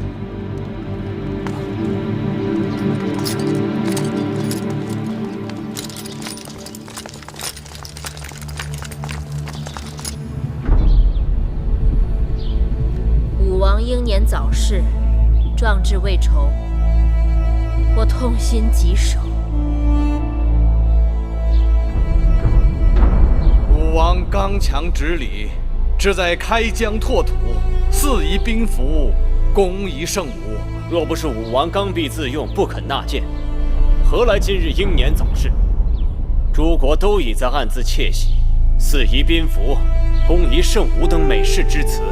武王英年早逝，壮志未酬，我痛心疾首。武王刚强直理，志在开疆拓土，肆夷兵符，攻夷圣武。若不是武王刚愎自用，不肯纳谏，何来今日英年早逝？诸国都已在暗自窃喜，肆夷宾服、攻夷圣武等美事之词，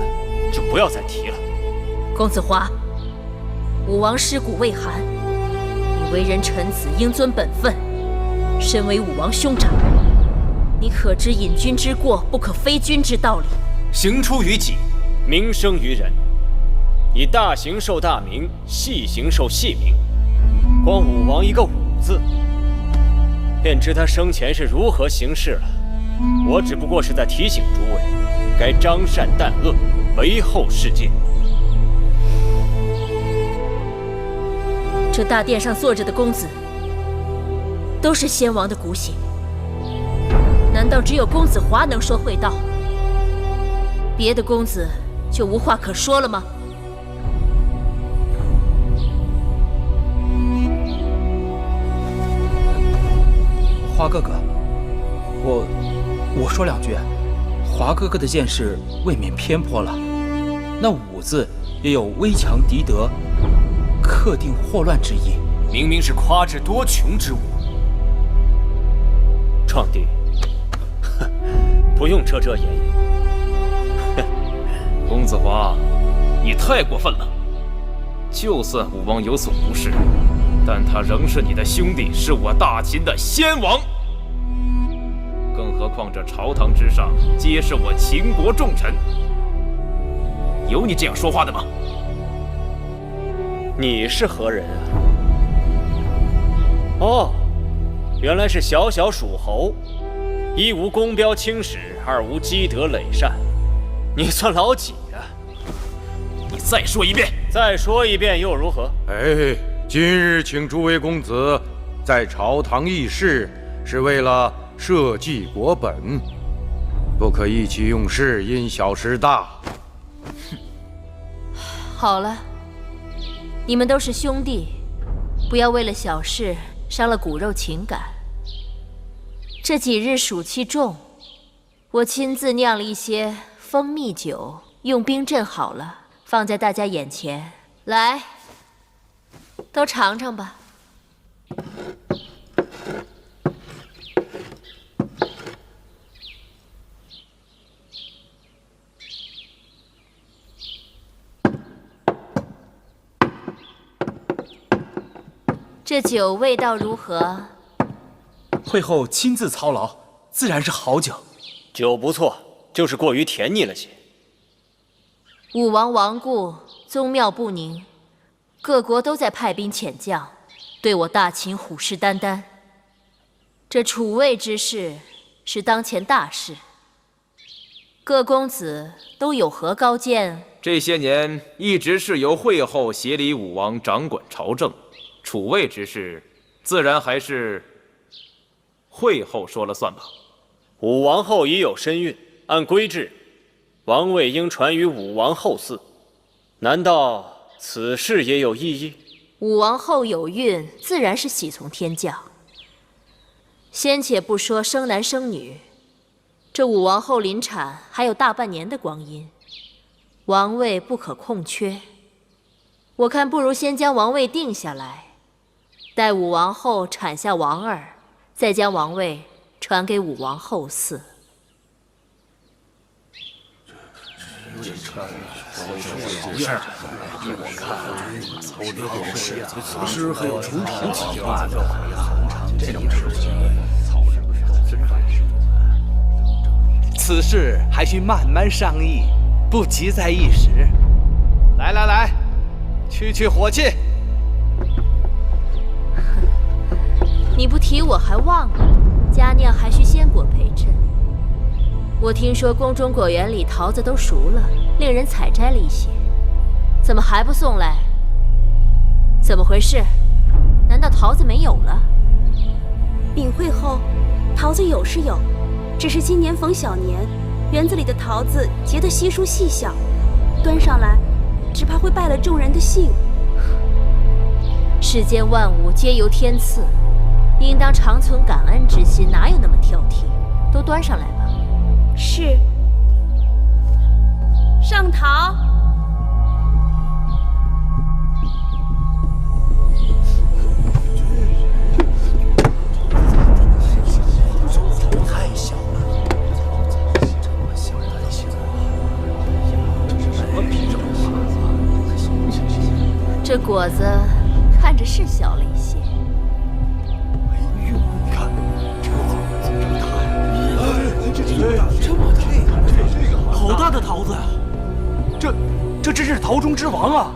就不要再提了。公子华，武王尸骨未寒，你为人臣子，应遵本分。身为武王兄长，你可知隐君之过，不可非君之道理。行出于己，名生于人。以大行受大名，细行受细名。光武王一个武字，便知他生前是如何行事了。我只不过是在提醒诸位，该彰善淡恶，为后世界。这大殿上坐着的公子，都是先王的骨血。难道只有公子华能说会道？别的公子就无话可说了吗？华哥哥，我说两句。华哥哥的见识未免偏颇了。那武字也有威强敌得、克定祸乱之意，明明是夸之多穷之物。创帝，不用遮遮掩掩。公子华，你太过分了。就算武王有所不是，但他仍是你的兄弟，是我大秦的先王。更何况这朝堂之上皆是我秦国重臣，有你这样说话的吗？你是何人啊？哦，原来是小小蜀侯，一无功标青史，二无积德累善，你算老几啊？你再说一遍！再说一遍又如何？哎，今日请诸位公子在朝堂议事，是为了社稷国本，不可意气用事，因小失大。好了，你们都是兄弟，不要为了小事伤了骨肉情感。这几日暑气重，我亲自酿了一些蜂蜜酒，用冰镇好了，放在大家眼前，来，都尝尝吧。这酒味道如何？会后亲自操劳，自然是好酒。酒不错，就是过于甜腻了些。武王亡故，宗庙不宁，各国都在派兵遣将，对我大秦虎视眈眈。这储位之事是当前大事，各公子都有何高见？这些年一直是由会后协理武王掌管朝政，储位之事自然还是会后说了算吧。武王后已有身孕，按规制，王位应传于武王后嗣。难道此事也有异议？武王后有孕，自然是喜从天降。先且不说生男生女，这武王后临产还有大半年的光阴，王位不可空缺。我看不如先将王位定下来，待武王后产下王儿，再将王位传给武王后嗣。此事还有重重启发。此事还需慢慢商议，不急在一时。来，去火气。你不提我还忘了，佳酿还需鲜果陪衬。我听说宫中果园里桃子都熟了，令人采摘了一些，怎么还不送来？怎么回事？难道桃子没有了？禀会后，桃子有是有，只是今年逢小年，园子里的桃子结得稀疏细小，端上来只怕会败了众人的兴。世间万物皆由天赐，应当常存感恩之心，哪有那么挑剔？都端上来吧。是。上桃。太小了，这果子看着是小了一些。看这么大，好大的桃子啊！这真是桃中之王啊！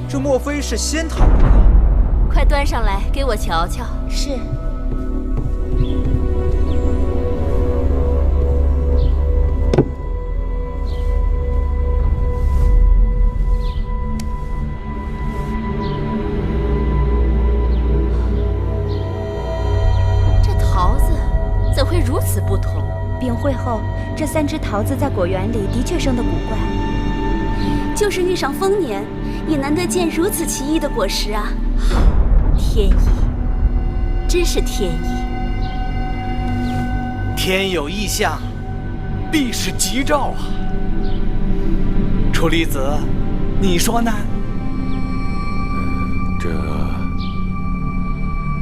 这莫非是仙桃吧？快端上来给我瞧瞧。是。怎会如此不同？禀会后，这3只桃子在果园里的确生得古怪，就是遇上丰年，也难得见如此奇异的果实啊！天意，真是天意。天有异象，必是吉兆啊！楚离子，你说呢？这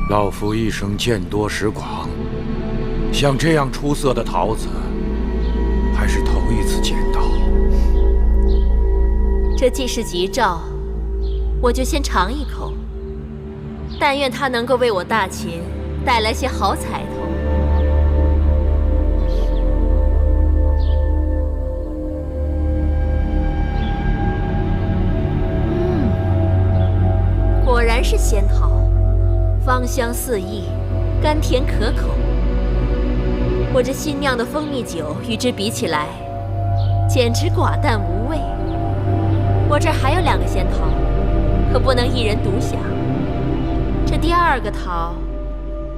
老夫一生见多识广。像这样出色的桃子，还是头一次见到。这既是吉兆，我就先尝一口。但愿它能够为我大秦带来些好彩头。果然是仙桃，芳香四溢，甘甜可口。我这新酿的蜂蜜酒与之比起来，简直寡淡无味。我这儿还有2个仙桃，可不能一人独享。这第2个桃，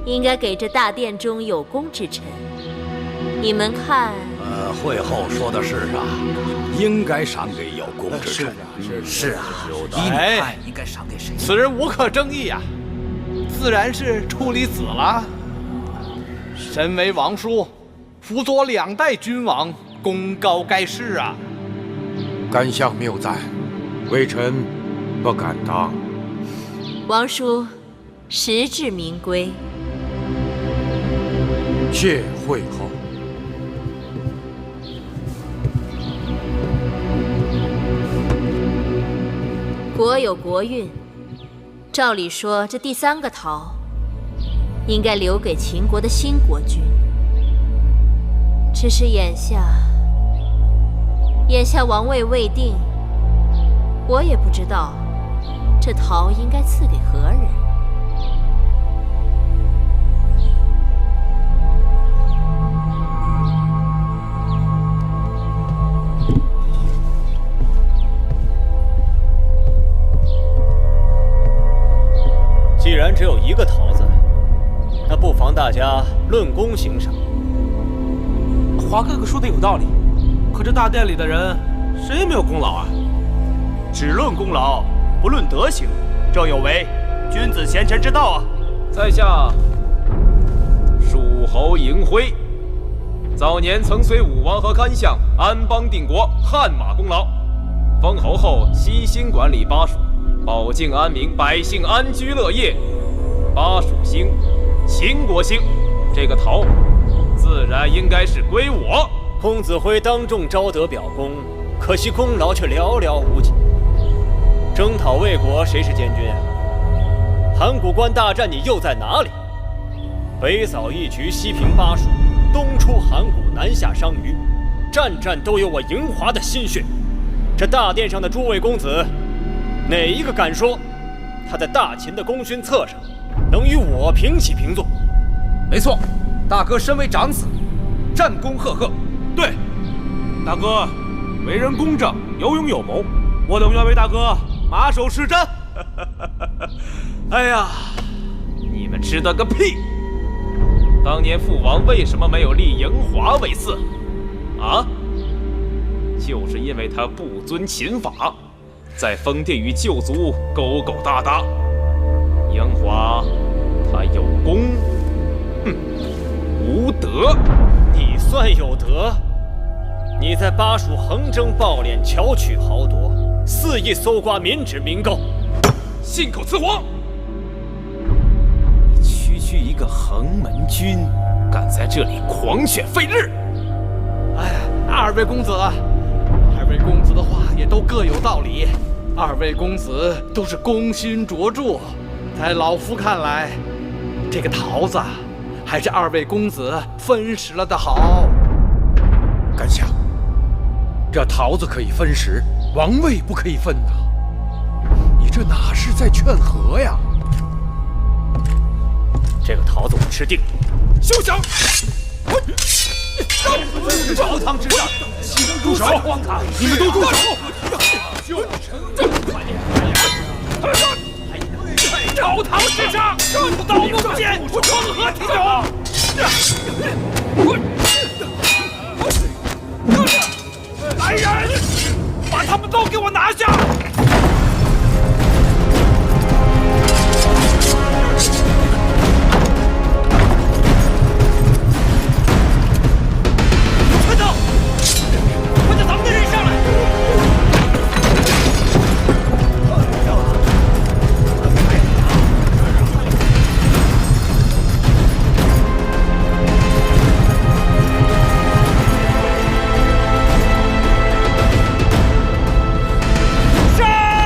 应该给这大殿中有功之臣。你们看，会后说的是啊，应该赏给有功之臣。是啊，依你看，应该赏给谁？此人无可争议啊，自然是处离子了。身为王叔，辅佐2代君王，功高盖世啊！甘相谬赞，微臣不敢当。王叔，实至名归。谢会后。国有国运，照理说，这第3个桃应该留给秦国的新国君。只是眼下王位未定，我也不知道这桃应该赐给何人。既然然只有一个桃子，那不妨大家论功行赏。华哥哥说的有道理，可这大殿里的人谁也没有功劳啊。只论功劳，不论德行，正有违君子贤臣之道啊！在下蜀侯嬴辉，早年曾随武王和干相安邦定国，汗马功劳。封侯后悉心管理巴蜀，保境安民，百姓安居乐业。巴蜀兴，秦国兴，这个桃自然应该是归我。公子辉当众招得表功，可惜功劳却寥寥无几。征讨魏国，谁是监军啊？函谷关大战，你又在哪里？北扫一衢，西平巴蜀，东出函谷，南下商於，战战都有我嬴华的心血。这大殿上的诸位公子，哪一个敢说他在大秦的功勋册上能与我平起平坐？没错，大哥身为长子，战功赫赫。对，大哥为人公正，有勇有谋，我等愿为大哥马首是瞻。哎呀，你们知道个屁！当年父王为什么没有立嬴华为嗣？啊？就是因为他不遵秦法，在封地与旧族勾勾搭搭。嬴华他有功，哼，无德。你算有德？你在巴蜀横征暴敛，巧取豪夺，肆意搜刮民脂民膏，信口雌黄！你区一个横门军，敢在这里狂选废日！哎，二位公子，二位公子的话也都各有道理。二位公子都是功勋卓著，在老夫看来，这个桃子还是二位公子分食了的好。干相，这桃子可以分食，王位不可以分呐。你这哪是在劝和呀？这个桃子我吃定了。休想！朝堂之上，住手！你们都住手！朝堂之上，正道不见，成何体统？来人，把他们都给我拿下！快走！快叫咱们的人上来！杀！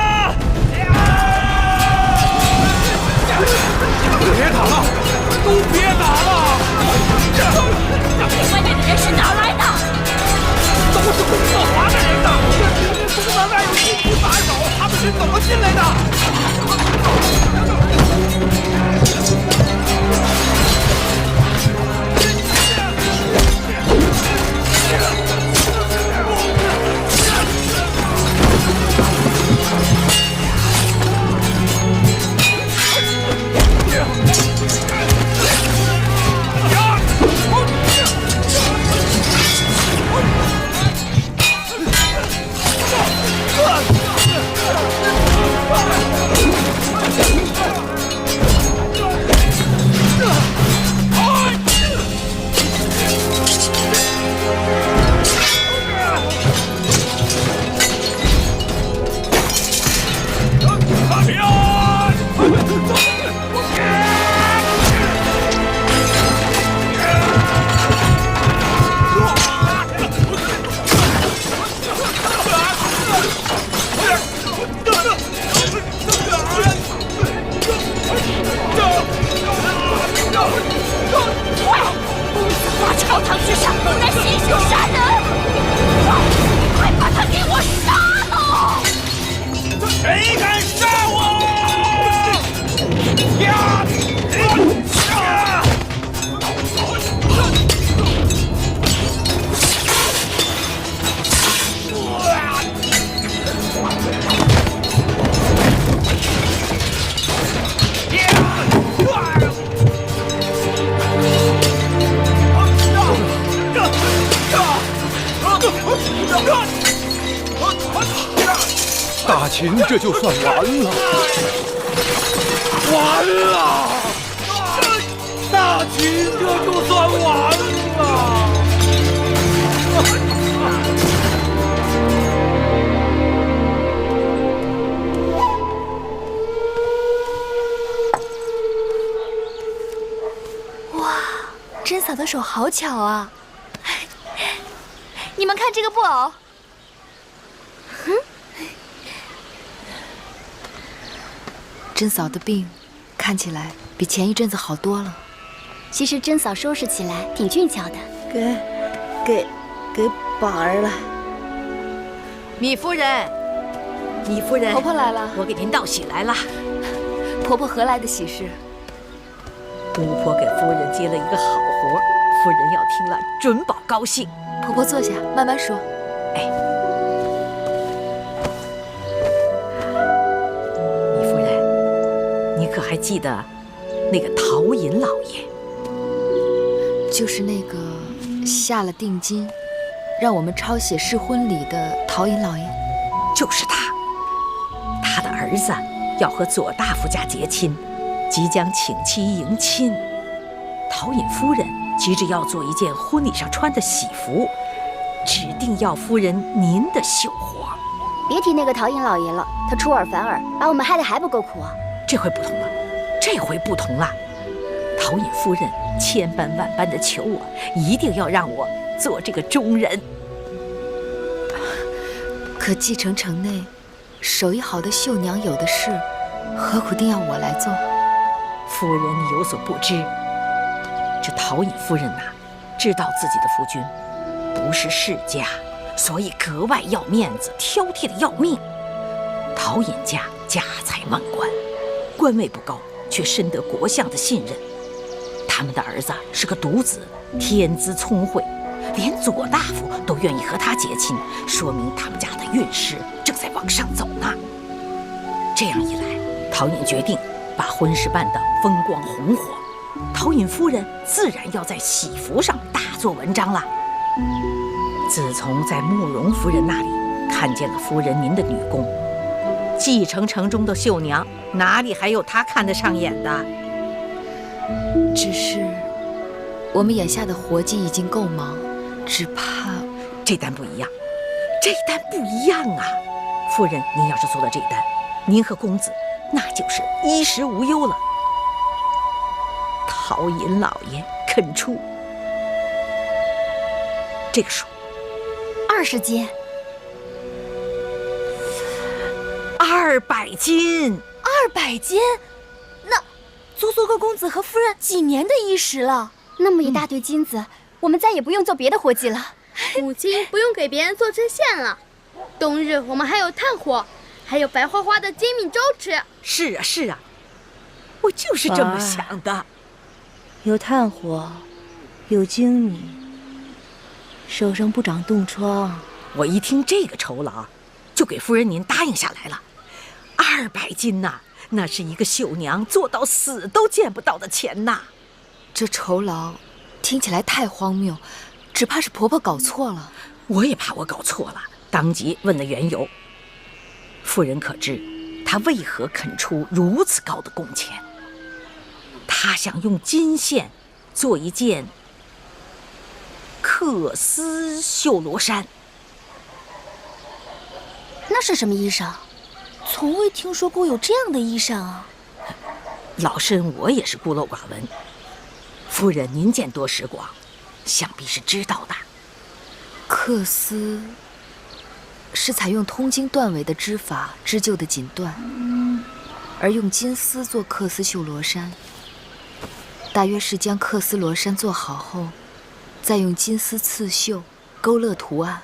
大秦这就算完了，完了！大秦这就算完了。哇，甄嫂的手好巧啊！你们看这个布偶。甄嫂的病看起来比前一阵子好多了。其实甄嫂收拾起来挺俊俏的。给宝儿了。米夫人，米夫人，婆婆来了，我给您道喜来了。婆婆何来的喜事？巫婆给夫人接了一个好活，夫人要听了准保高兴。婆婆坐下，慢慢说。哎，米夫人，你可还记得那个陶尹老爷？就是那个下了定金，让我们抄写试婚礼的陶尹老爷。就是他，他的儿子要和左大夫家结亲，即将请妻迎亲。陶尹夫人急着要做一件婚礼上穿的喜服，指定要夫人您的绣活。别提那个陶尹老爷了，他出尔反尔，把我们害得还不够苦啊！这回不同了，这回不同了。陶尹夫人千般万般的求我，一定要让我做这个中人。可继承城内手艺好的绣娘有的是，何苦定要我来做？夫人，你有所不知，这陶尹夫人呐，知道自己的夫君不是世家，所以格外要面子，挑剔的要命。陶尹家家财万贯，官位不高，却深得国相的信任。他们的儿子是个独子，天资聪慧，连左大夫都愿意和他结亲，说明他们家的运势正在往上走呢。这样一来，陶尹决定把婚事办得风光红火，陶尹夫人自然要在喜服上大做文章了。自从在慕容夫人那里看见了夫人您的女工，继承城中的绣娘哪里还有她看得上眼的？只是我们眼下的活计已经够忙，只怕这单不一样，这单不一样啊！夫人，您要是做了这单，您和公子那就是衣食无忧了。陶尹老爷肯出这个数20斤，200斤，200斤，那足足够公子和夫人几年的衣食了。那么一大堆金子，我们再也不用做别的活计了。母亲不用给别人做针线了，冬日我们还有炭火，还有白花花的精米粥吃。是啊，是啊，我就是这么想的。有炭火，有精米，手上不长冻疮。我一听这个酬劳，就给夫人您答应下来了。200斤呐，那是一个绣娘做到死都见不到的钱呐。这酬劳听起来太荒谬，只怕是婆婆搞错了。我也怕我搞错了，当即问了缘由。夫人可知她为何肯出如此高的工钱？她想用金线做一件缂丝绣罗衫。那是什么衣裳？从未听说过有这样的衣裳啊！老身我也是孤陋寡闻，夫人您见多识广，想必是知道的。缂丝是采用通经断纬的织法织就的锦缎，而用金丝做缂丝绣罗衫。大约是将缂丝罗衫做好后，再用金丝刺绣勾勒图案，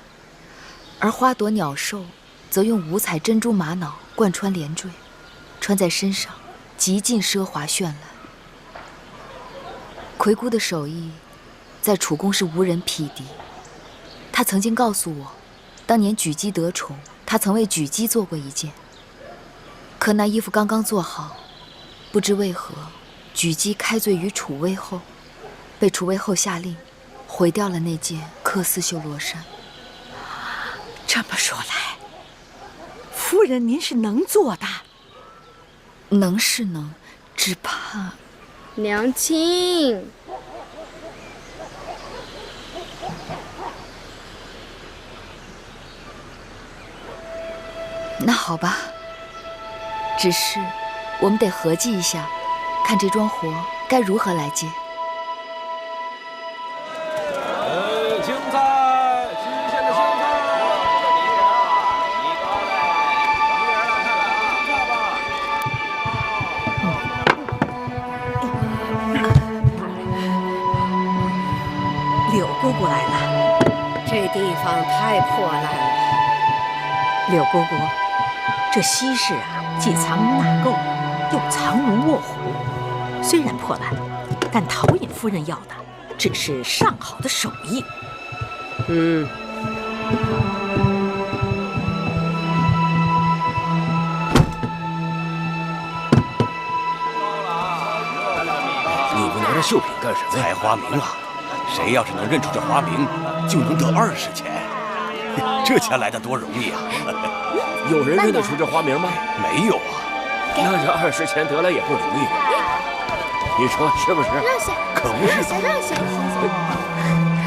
而花朵鸟兽则用五彩珍珠玛瑙贯穿连缀，穿在身上极尽奢华绚烂。魁姑的手艺在楚宫是无人匹敌。她曾经告诉我，当年举姬得宠，她曾为举姬做过一件。可那衣服刚刚做好，不知为何，举姬开罪于楚威后，被楚威后下令毁掉了那件缂丝绣罗衫。这么说来，夫夫人，您是能做的。能是能，只怕……娘亲，那好吧，只是我们得合计一下，看这桩活该如何来接。青菜，新鲜的青菜。柳姑姑来了，这地方太破烂了。柳姑姑，这西市啊，既藏污纳垢，又藏龙卧虎。虽然破烂，但陶尹夫人要的只是上好的手艺。你们拿着绣品干什么呀？采花名啊！谁要是能认出这花名，就能得20钱。这钱来的多容易啊！有人认得出这花名吗？没有啊。那这20钱得来也不容易，你说是不是？让下，可不是。让下。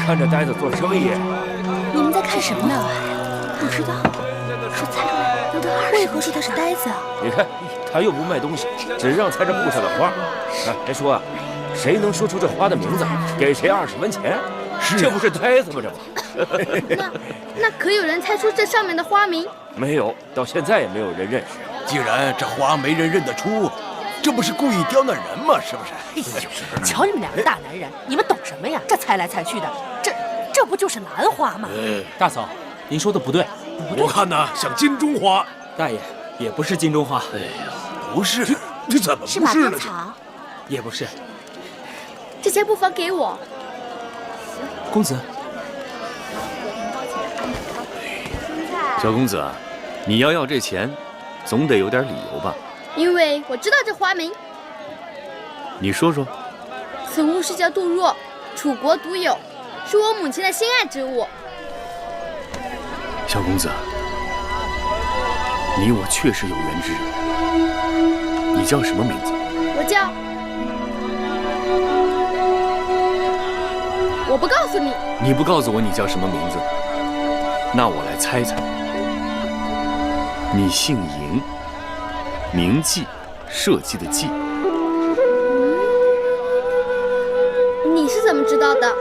看着呆子做生意，你们在看什么呢？不知道，说猜出来能得20。为何说他是呆子啊？你看他又不卖东西，只让猜这布上的花。还说啊，谁能说出这花的名字，给谁20文钱。这不是呆子吗？这不。那可有人猜出这上面的花名？没有，到现在也没有人认识。既然这花没人认得出，这不是故意刁难人吗？是不是？哎呦，瞧你们两个大男人，你们懂什么呀？这猜来猜去的，这不就是兰花吗？大嫂，您说的不对。我看呢，像金钟花。大爷，也不是金钟花。哎呀，不是，这怎么不是呢？是马鞭草，也不是。这钱不妨给我。公子，小公子啊，你要这钱，总得有点理由吧？因为我知道这花名。你说说。此物是叫杜若，楚国独有，是我母亲的心爱之物。小公子，你我确实有缘之人。你叫什么名字？我叫……我不告诉你。你不告诉我你叫什么名字，那我来猜猜。你姓嬴，铭记，社稷的稷。你是怎么知道的？